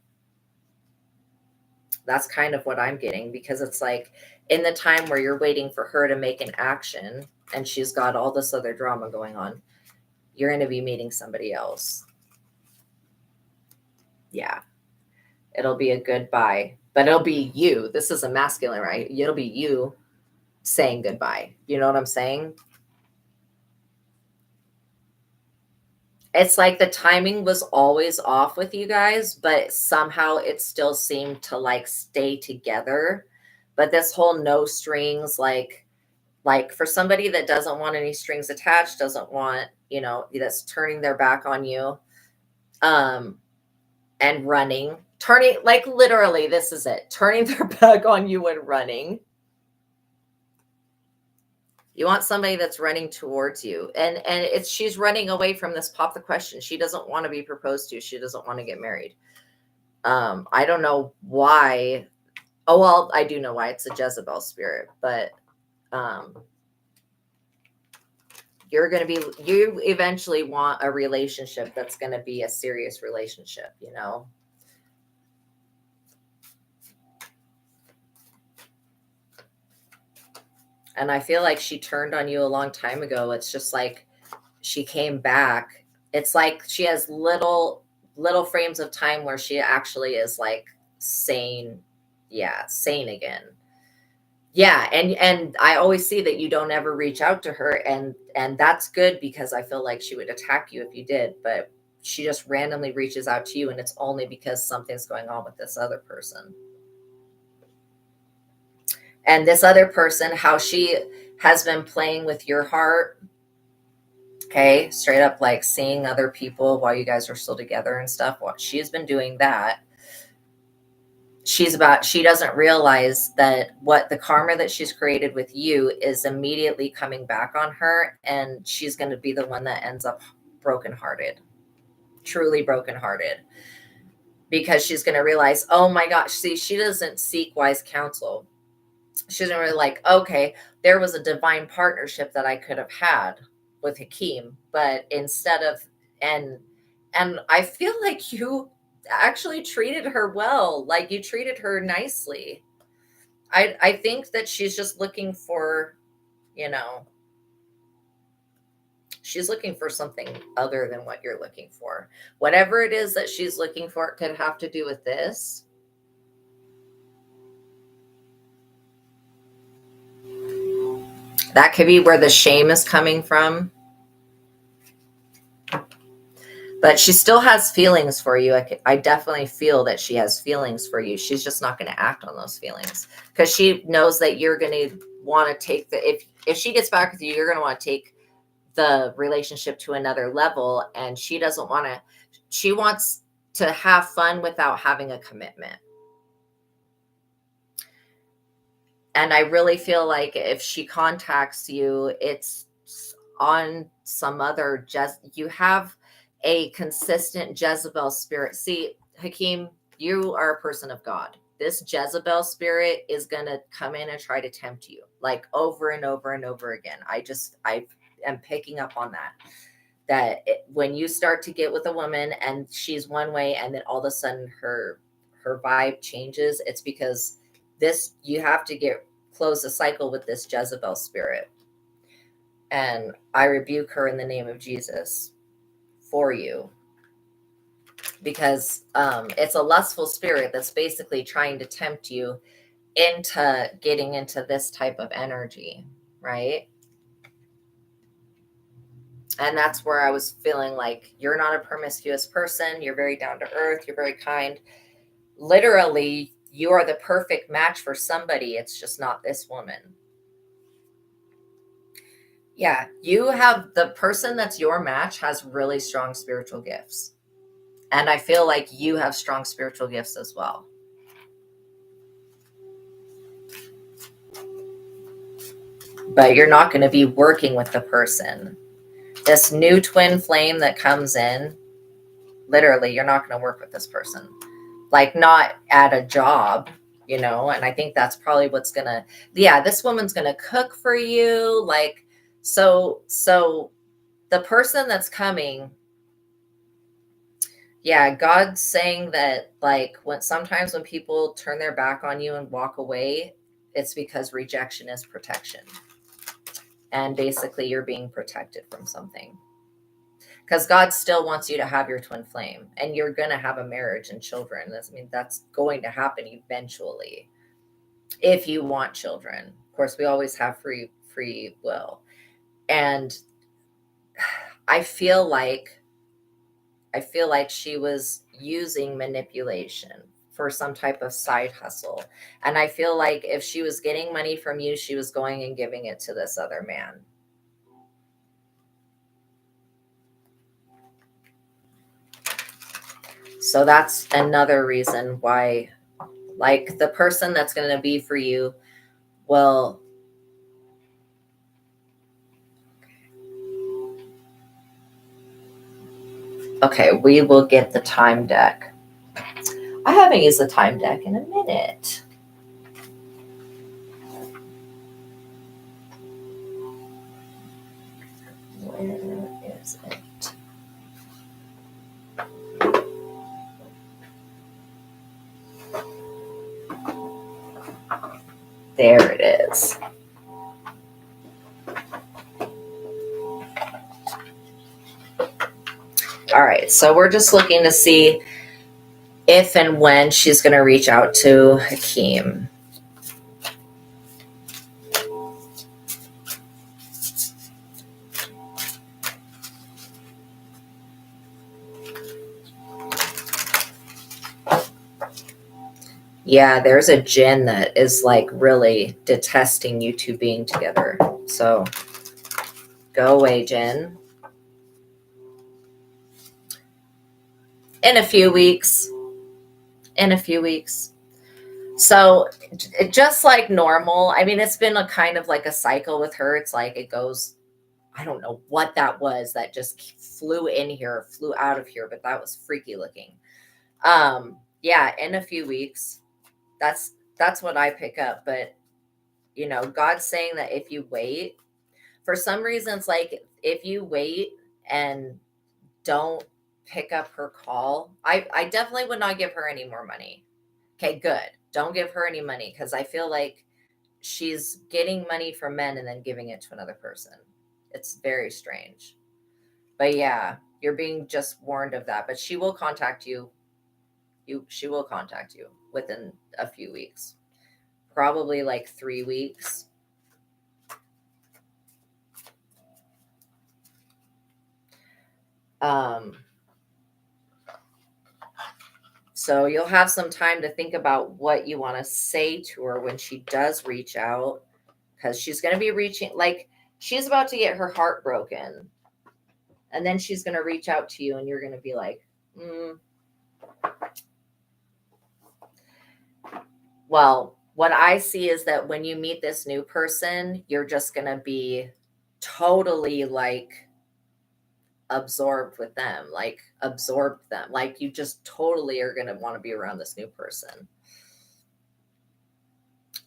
That's kind of what I'm getting, because it's like in the time where you're waiting for her to make an action and she's got all this other drama going on, you're going to be meeting somebody else. Yeah. It'll be a goodbye, but it'll be you. This is a masculine, right? It'll be you saying goodbye. You know what I'm saying? It's like the timing was always off with you guys, but somehow it still seemed to like stay together. But this whole no strings, like for somebody that doesn't want any strings attached, doesn't want, that's turning their back on you, um, and turning, like literally, this is it, turning their back on you and running. You want somebody that's running towards you. And she's running away from this. Pop the question. She doesn't want to be proposed to. She doesn't want to get married. I don't know why. Oh, well, I do know why. It's a Jezebel spirit, but you eventually want a relationship that's going to be a serious relationship, And I feel like she turned on you a long time ago. It's just like she came back. It's like she has little frames of time where she actually is like sane. Yeah, sane again. Yeah, and I always see that you don't ever reach out to her, and that's good, because I feel like she would attack you if you did. But she just randomly reaches out to you, and it's only because something's going on with this other person. And this other person, how she has been playing with your heart, okay, straight up like seeing other people while you guys are still together and stuff. Well, she's been doing that. She doesn't realize that what the karma that she's created with you is immediately coming back on her, and she's going to be the one that ends up brokenhearted, truly brokenhearted, because she's going to realize, oh my gosh, see, she doesn't seek wise counsel. She's really like, okay, there was a divine partnership that I could have had with Hakeem, but instead of, and I feel like you actually treated her well, like you treated her nicely. I think that she's just looking for, she's looking for something other than what you're looking for. Whatever it is that she's looking for, it could have to do with this. That could be where the shame is coming from. But she still has feelings for you. I definitely feel that she has feelings for you. She's just not going to act on those feelings because she knows that you're going to want to take if she gets back with you, you're going to want to take the relationship to another level. And she doesn't want to, she wants to have fun without having a commitment. And I really feel like if she contacts you, it's on some other, you have a consistent Jezebel spirit. See, Hakeem, you are a person of God. This Jezebel spirit is going to come in and try to tempt you like over and over and over again. I am picking up on that when you start to get with a woman and she's one way and then all of a sudden her vibe changes, it's because you have to close the cycle with this Jezebel spirit. And I rebuke her in the name of Jesus for you, because it's a lustful spirit that's basically trying to tempt you into getting into this type of energy, right? And that's where I was feeling like you're not a promiscuous person. You're very down to earth. You're very kind. Literally, you are the perfect match for somebody. It's just not this woman. Yeah, you have the person that's your match has really strong spiritual gifts. And I feel like you have strong spiritual gifts as well. But you're not going to be working with the person. This new twin flame that comes in, literally, you're not going to work with this person. Like not at a job, and I think that's probably what's going to, this woman's going to cook for you. Like, so the person that's coming, God's saying that like sometimes when people turn their back on you and walk away, it's because rejection is protection. And basically you're being protected from something. Because God still wants you to have your twin flame, and you're going to have a marriage and children. That's going to happen eventually if you want children. Of course, we always have free will. And I feel like she was using manipulation for some type of side hustle. And I feel like if she was getting money from you, she was going and giving it to this other man. So that's another reason why, like, the person that's going to be for you will. Okay, we will get the time deck. I haven't used the time deck in a minute. Where is it? There it is. All right, so we're just looking to see if and when she's going to reach out to Hakeem. Yeah, there's a jinn that is like really detesting you two being together. So go away, jinn. In a few weeks. In a few weeks. So just like normal, I mean, it's been a kind of like a cycle with her. It's like it goes, I don't know what that was that just flew in here, flew out of here, but that was freaky looking. Yeah, in a few weeks. That's what I pick up. But you know, God's saying that if you wait, for some reasons, like if you wait and don't pick up her call, I definitely would not give her any more money. Okay, good. Don't give her any money because I feel like she's getting money from men and then giving it to another person. It's very strange. But yeah, you're being just warned of that. But she will contact you. She will contact you within a few weeks. Probably like 3 weeks. So you'll have some time to think about what you want to say to her when she does reach out, because she's going to be reaching, like she's about to get her heart broken. And then she's going to reach out to you and you're going to be like, Well, what I see is that when you meet this new person, you're just going to be totally like absorbed with them, like absorbed them. Like you just totally are going to want to be around this new person.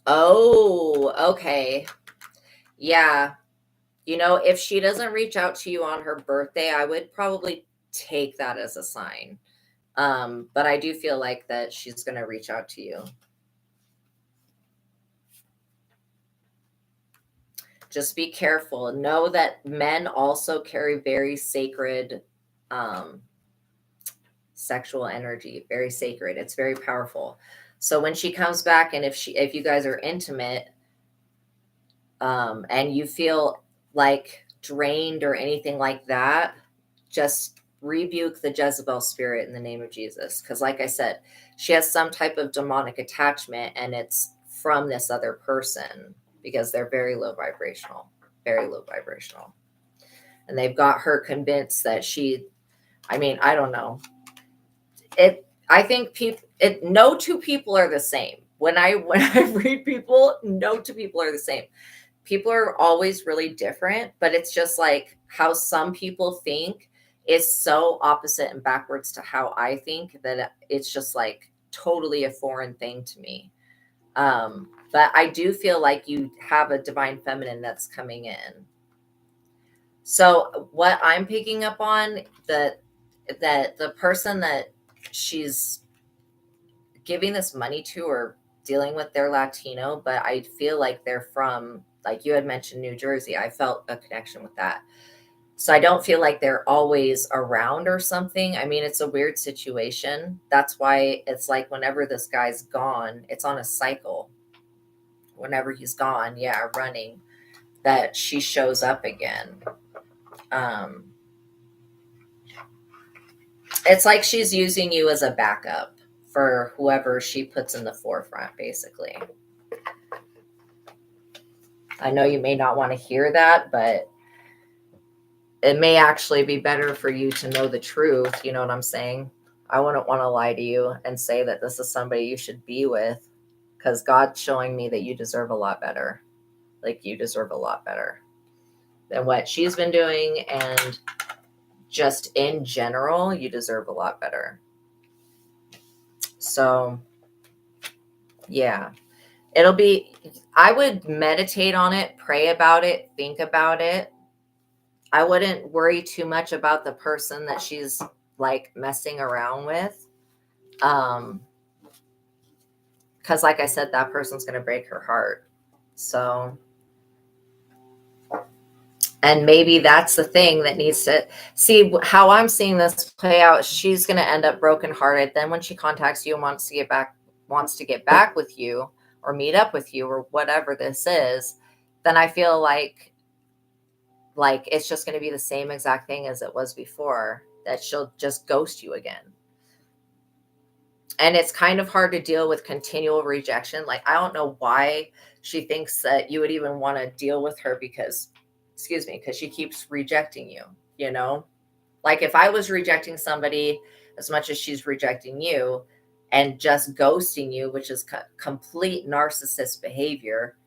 Oh, okay. Yeah. You know, if she doesn't reach out to you on her birthday, I would probably take that as a sign. But I do feel like that she's going to reach out to you. Just be careful. Know that men also carry very sacred sexual energy, very sacred. It's very powerful. So when she comes back and if you guys are intimate, and you feel like drained or anything like that, just rebuke the Jezebel spirit in the name of Jesus. Because, like I said, she has some type of demonic attachment and it's from this other person because they're very low vibrational, very low vibrational. And they've got her convinced that I mean, I don't know. I think no two people are the same. When I read people, no two people are the same. People are always really different, but it's just like how some people think is so opposite and backwards to how I think that it's just like totally a foreign thing to me. But I do feel like you have a divine feminine that's coming in. So what I'm picking up on that the person that she's giving this money to or dealing with, they're Latino, but I feel like they're from, like you had mentioned, New Jersey. I felt a connection with that. So I don't feel like they're always around or something. I mean, it's a weird situation. That's why it's like whenever this guy's gone, it's on a cycle. Whenever he's gone, yeah, running, that she shows up again. It's like she's using you as a backup for whoever she puts in the forefront, basically. I know you may not want to hear that, but it may actually be better for you to know the truth. You know what I'm saying? I wouldn't want to lie to you and say that this is somebody you should be with, because God's showing me that you deserve a lot better. Like you deserve a lot better than what she's been doing. And just in general, you deserve a lot better. So yeah, I would meditate on it, pray about it, think about it. I wouldn't worry too much about the person that she's like messing around with. Because like I said, that person's going to break her heart. So, and maybe that's the thing that needs to see how I'm seeing this play out. She's going to end up brokenhearted. Then when she contacts you and wants to get back with you or meet up with you or whatever this is, then I feel like it's just going to be the same exact thing as it was before, that she'll just ghost you again. And it's kind of hard to deal with continual rejection. Like, I don't know why she thinks that you would even want to deal with her because, excuse me, because she keeps rejecting you, you know? Like, if I was rejecting somebody as much as she's rejecting you and just ghosting you, which is complete narcissist behavior,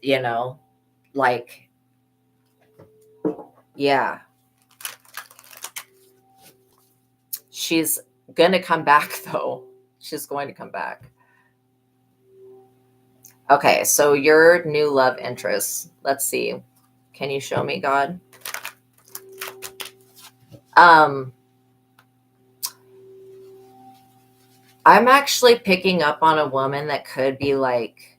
you know, like, yeah, she's going to come back though. She's going to come back. Okay, so your new love interest. Let's see. Can you show me, God? I'm actually picking up on a woman that could be like,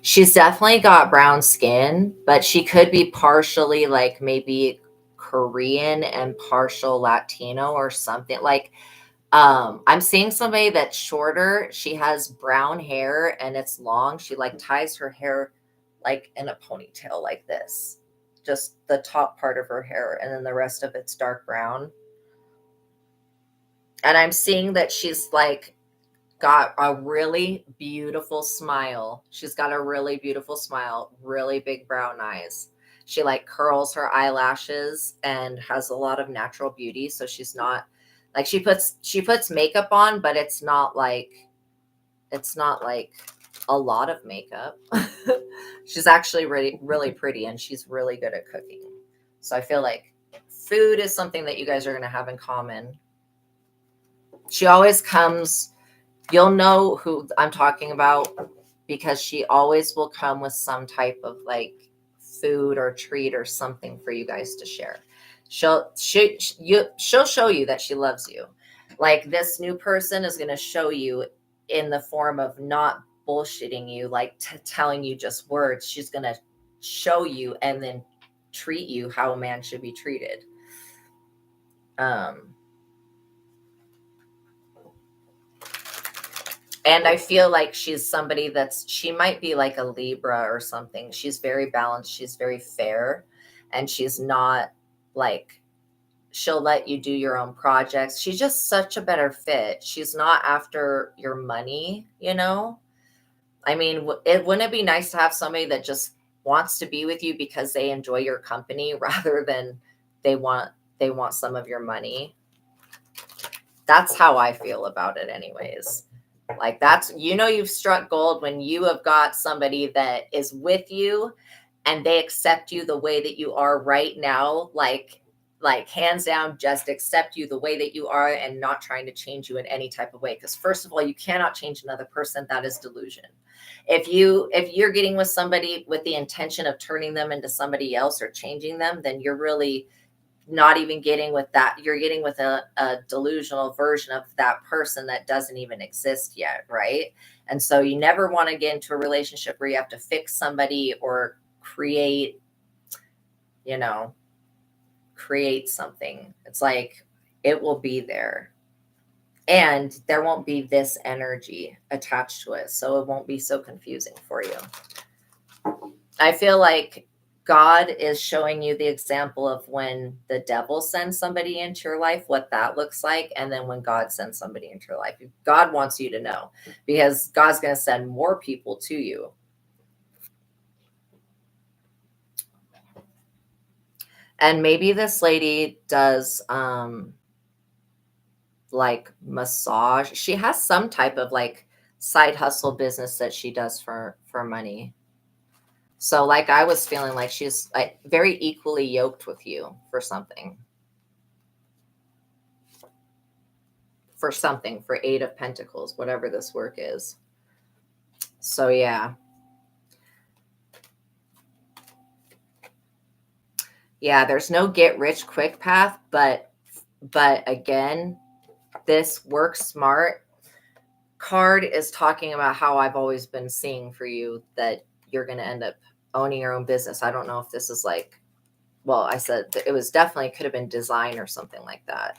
she's definitely got brown skin, but she could be partially like maybe Korean and partial Latino or something. Like, I'm seeing somebody that's shorter. She has brown hair and it's long. She like ties her hair like in a ponytail like this. Just the top part of her hair, and then the rest of it's dark brown. And I'm seeing that she's like got a really beautiful smile. She's got a really beautiful smile, really big brown eyes. She like curls her eyelashes and has a lot of natural beauty. So she's not like, she puts makeup on, but it's not like a lot of makeup. She's actually really, really pretty, and she's really good at cooking. So I feel like food is something that you guys are going to have in common. She always comes, you'll know who I'm talking about because she always will come with some type of like food or treat or something for you guys to share. She'll show you that she loves you. Like, this new person is going to show you in the form of not bullshitting you, like telling you just words. She's going to show you and then treat you how a man should be treated. And I feel like she's somebody she might be like a Libra or something. She's very balanced. She's very fair. And she's not like, she'll let you do your own projects. She's just such a better fit. She's not after your money, you know? I mean, wouldn't it be nice to have somebody that just wants to be with you because they enjoy your company rather than they want some of your money? That's how I feel about it anyways. Like, that's, you've struck gold when you have got somebody that is with you and they accept you the way that you are right now. Like hands down, just accept you the way that you are and not trying to change you in any type of way. Because first of all, you cannot change another person. That is delusion. If you're getting with somebody with the intention of turning them into somebody else or changing them, then you're really not even getting with that. You're getting with a delusional version of that person that doesn't even exist yet, right? And so you never want to get into a relationship where you have to fix somebody or create something. It's like, it will be there and there won't be this energy attached to it, so it won't be so confusing for you. I feel like God is showing you the example of when the devil sends somebody into your life, what that looks like. And then when God sends somebody into your life, God wants you to know, because God's going to send more people to you. And maybe this lady does like massage. She has some type of like side hustle business that she does for money. So like, I was feeling like she's like very equally yoked with you for something. For 8 of Pentacles, whatever this work is. So yeah. Yeah, there's no get rich quick path, but again, this work smart card is talking about how I've always been seeing for you that you're going to end up owning your own business. I don't know if this is like, well, I said it was definitely could have been design or something like that.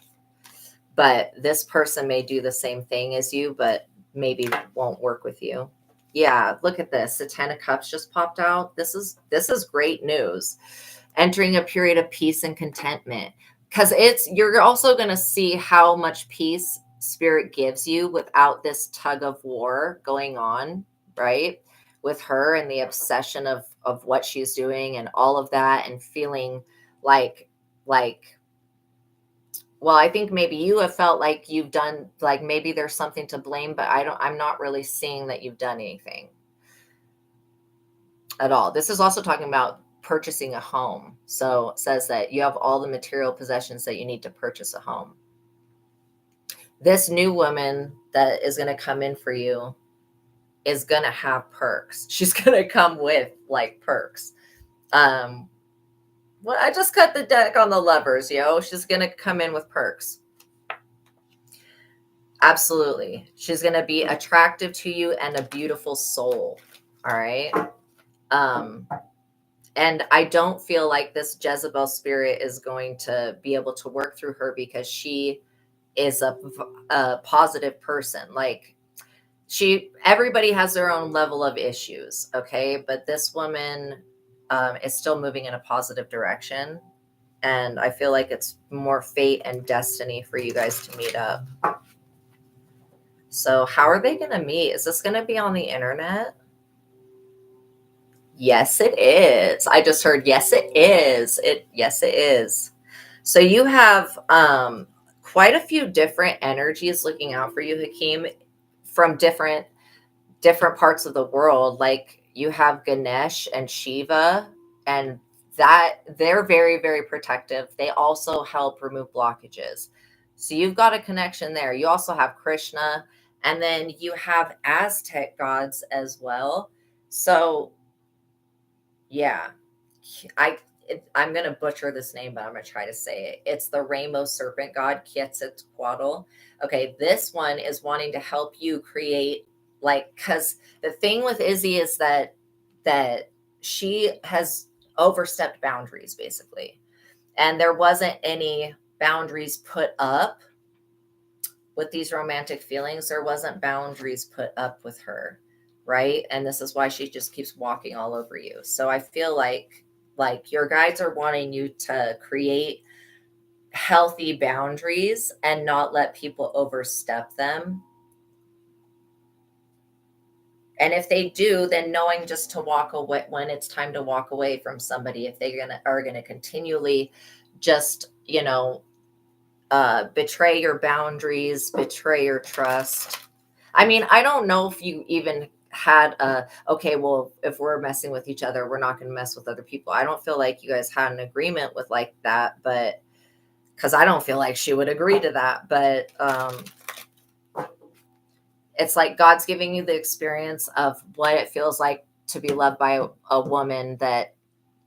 But this person may do the same thing as you, but maybe won't work with you. Yeah, look at this. The 10 of Cups just popped out. This is great news. Entering a period of peace and contentment. because you're also going to see how much peace spirit gives you without this tug of war going on, right? With her and the obsession of what she's doing and all of that, and feeling like well, I think maybe you have felt like you've done, like maybe there's something to blame, but I'm not really seeing that you've done anything at all. This is also talking about purchasing a home. So it says that you have all the material possessions that you need to purchase a home. This new woman that is going to come in for you is going to have perks. She's going to come with like perks. Well, I just cut the deck on the lovers, yo. She's going to come in with perks. Absolutely. She's going to be attractive to you and a beautiful soul. All right. And I don't feel like this Jezebel spirit is going to be able to work through her, because she is a positive person. Like everybody has their own level of issues. Okay. But this woman is still moving in a positive direction. And I feel like it's more fate and destiny for you guys to meet up. So how are they going to meet? Is this going to be on the internet? Yes, it is. I just heard, yes, it is. Yes, it is. So you have quite a few different energies looking out for you, Hakeem, from different parts of the world. Like you have Ganesh and Shiva, and that they're very, very protective. They also help remove blockages. So you've got a connection there. You also have Krishna, and then you have Aztec gods as well. So yeah, I'm going to butcher this name, but I'm going to try to say it. It's the rainbow serpent god, Quetzalcoatl. Okay, this one is wanting to help you create, like, because the thing with Izzy is that she has overstepped boundaries, basically. And there wasn't any boundaries put up with these romantic feelings. There wasn't boundaries put up with her, right? And this is why she just keeps walking all over you. So I feel like your guides are wanting you to create healthy boundaries and not let people overstep them. And if they do, then knowing just to walk away when it's time to walk away from somebody, if they are gonna continually just, betray your boundaries, betray your trust. I mean, I don't know if you even had okay, well, if we're messing with each other, we're not going to mess with other people. I don't feel like you guys had an agreement with like that, but because I don't feel like she would agree to that. But it's like God's giving you the experience of what it feels like to be loved by a woman that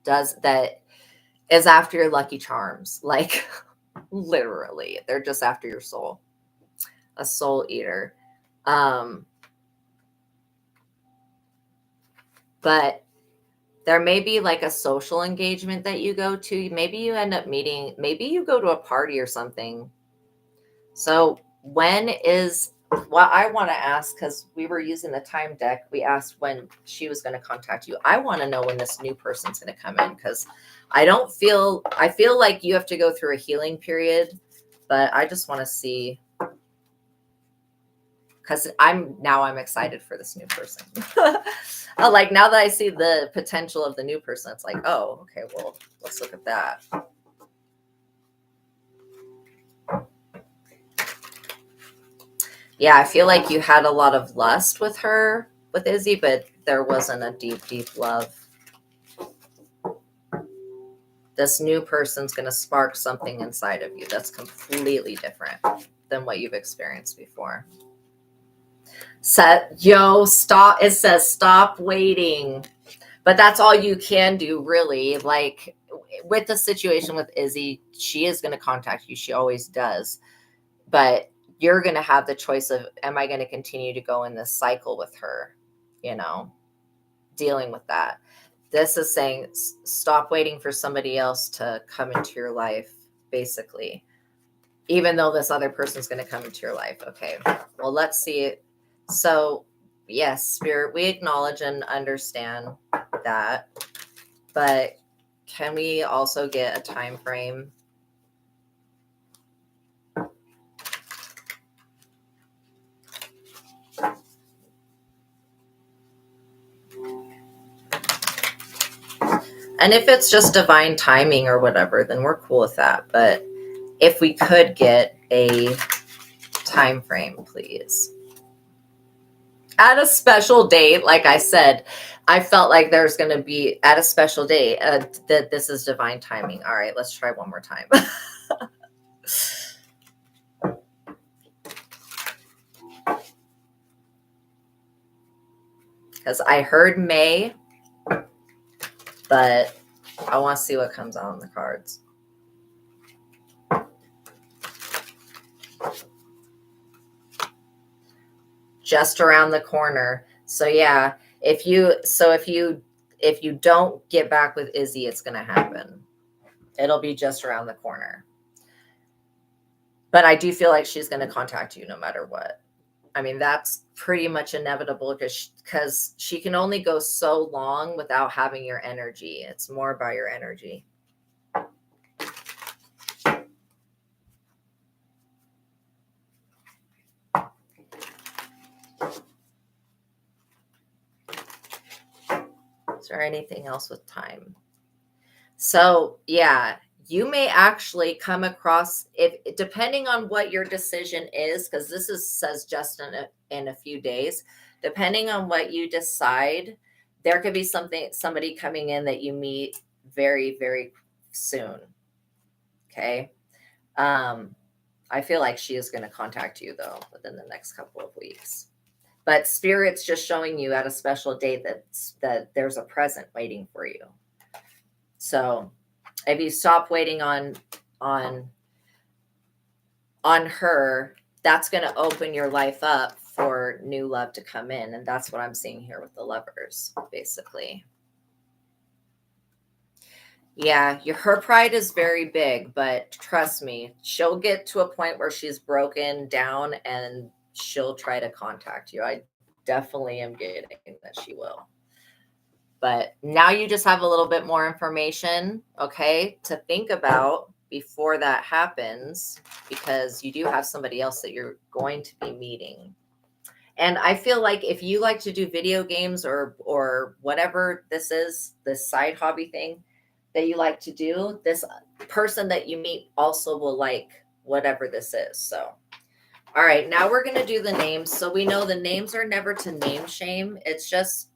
is after your lucky charms. Like literally, they're just after your soul. A soul eater. But there may be like a social engagement that you go to. Maybe you end up meeting, maybe you go to a party or something. So when is, well, I want to ask, because we were using the time deck, we asked when she was going to contact you. I want to know when this new person's going to come in, because I feel like you have to go through a healing period, but I just want to see, because I'm excited for this new person. Like now that I see the potential of the new person, it's like, oh, okay, well, let's look at that. Yeah, I feel like you had a lot of lust with her, with Izzy, but there wasn't a deep, deep love. This new person's going to spark something inside of you that's completely different than what you've experienced before. Stop. It says stop waiting. But that's all you can do, really. Like with the situation with Izzy, she is going to contact you. She always does. But you're going to have the choice of, am I going to continue to go in this cycle with her? Dealing with that. This is saying stop waiting for somebody else to come into your life, basically. Even though this other person's going to come into your life. Okay, well, let's see it. So, yes, Spirit, we acknowledge and understand that. But can we also get a time frame? And if it's just divine timing or whatever, then we're cool with that. But if we could get a time frame, please. At a special date, like I said, I felt like there's going to be at a special date that this is divine timing. All right, let's try one more time. Because I heard May, but I want to see what comes out on the cards. Just around the corner. So yeah, if you don't get back with Izzy, it's going to happen. It'll be just around the corner. But I do feel she's going to contact you no matter what. I mean, that's pretty much inevitable because she can only go so long without having your energy. It's more about your energy. Is there anything else with time? So yeah, you may actually come across, if depending on what your decision is, because this says just in a few days, depending on what you decide, there could be somebody coming in that you meet very, very soon. Okay. I feel like she is going to contact you though within the next couple of weeks. But Spirit's just showing you at a special date that there's a present waiting for you. So if you stop waiting on her, that's going to open your life up for new love to come in. And that's what I'm seeing here with the Lovers, basically. Yeah, her pride is very big, but trust me, she'll get to a point where she's broken down and she'll try to contact you. I definitely am getting that she will. But now you just have a little bit more information, okay, to think about before that happens, because you do have somebody else that you're going to be meeting. And I feel like if you like to do video games or whatever this is, this side hobby thing that you like to do, this person that you meet also will like whatever this is. So, all right, now we're going to do the names. So we know the names are never to name shame. It's just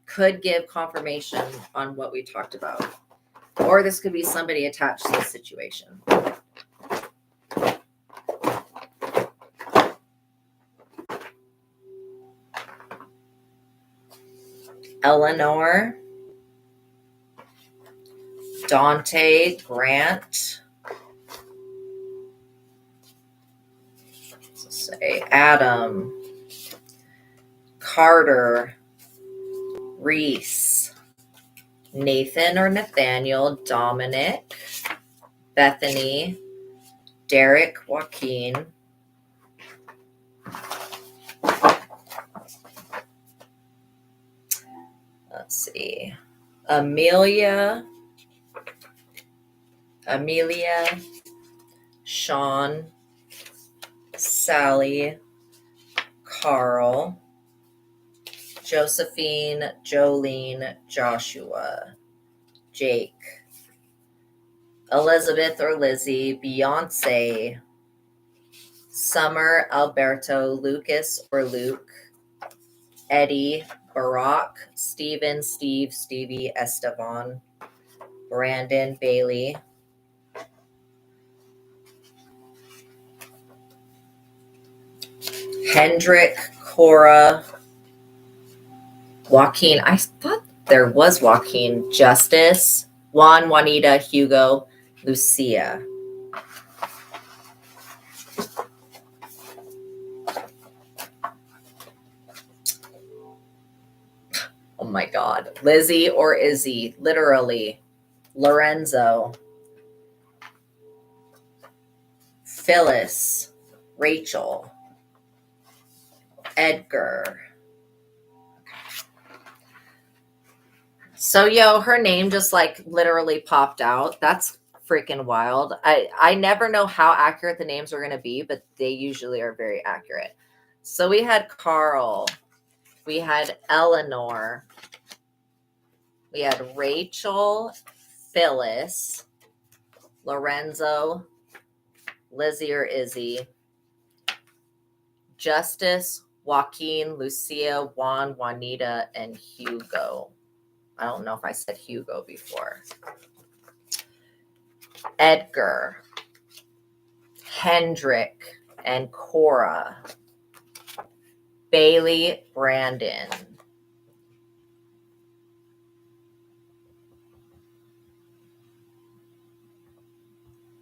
could give confirmation on what we talked about. Or this could be somebody attached to the situation. Eleanor, Dante, Grant, let's say Adam, Carter, Reese, Nathan or Nathaniel, Dominic, Bethany, Derek, Joaquin, let's see, Amelia, Sean, Sally, Carl, Josephine, Jolene, Joshua, Jake, Elizabeth or Lizzie, Beyonce, Summer, Alberto, Lucas or Luke, Eddie, Barack, Steven, Steve, Stevie, Esteban, Brandon, Bailey, Hendrik, Cora, Joaquin. I thought there was Joaquin. Justice, Juan, Juanita, Hugo, Lucia. Oh my God. Lizzie or Izzy, literally. Lorenzo, Phyllis, Rachel, Edgar. So, her name just literally popped out. That's freaking wild. I never know how accurate the names are going to be, but they usually are very accurate. So we had Carl, we had Eleanor, We had Rachel, Phyllis, Lorenzo, Lizzie or Izzy, Justice, Joaquin, Lucia, Juan, Juanita, and Hugo. I don't know if I said Hugo before. Edgar, Hendrik, and Cora. Bailey, Brandon.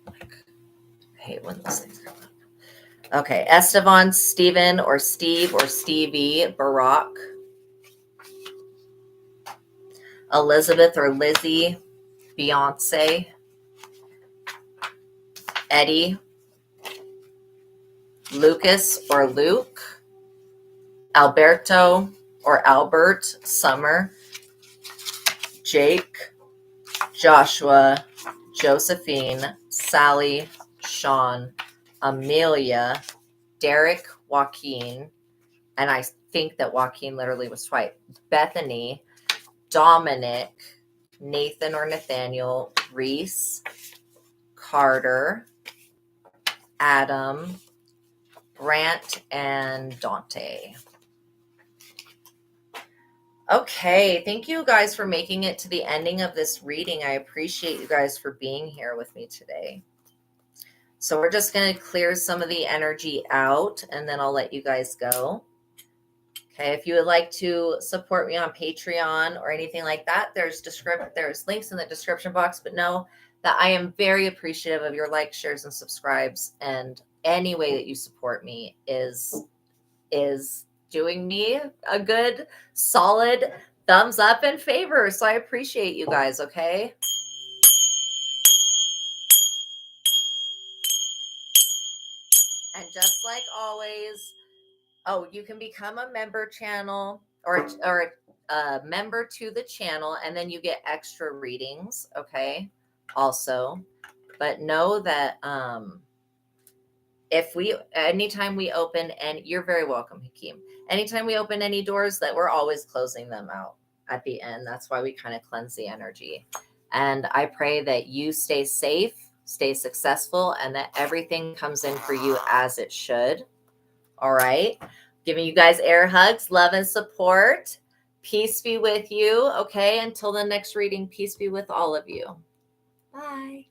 I hate when those things come up. Okay, Esteban, Steven, or Steve, or Stevie, Barack. Elizabeth or Lizzie, Beyonce. Eddie, Lucas or Luke. Alberto or Albert, Summer. Jake, Joshua, Josephine, Sally, Sean, Amelia, Derek, Joaquin, and I think that Joaquin literally was twice. Bethany, Dominic, Nathan or Nathaniel, Reese, Carter, Adam, Brant, and Dante. Okay, thank you guys for making it to the ending of this reading. I appreciate you guys for being here with me today. So we're just going to clear some of the energy out, and then I'll let you guys go. Okay, if you would like to support me on Patreon or anything like that, there's links in the description box, but know that I am very appreciative of your likes, shares, and subscribes, and any way that you support me is doing me a good, solid thumbs up and favor. So I appreciate you guys, okay? And just like always, you can become a member channel or a member to the channel, and then you get extra readings, okay? Also, but know that anytime we open, and you're very welcome, Hakeem. Anytime we open any doors, that we're always closing them out at the end. That's why we kind of cleanse the energy. And I pray that you stay safe, stay successful, and that everything comes in for you as it should. All right. Giving you guys air hugs, love, and support. Peace be with you. Okay. Until the next reading, peace be with all of you. Bye.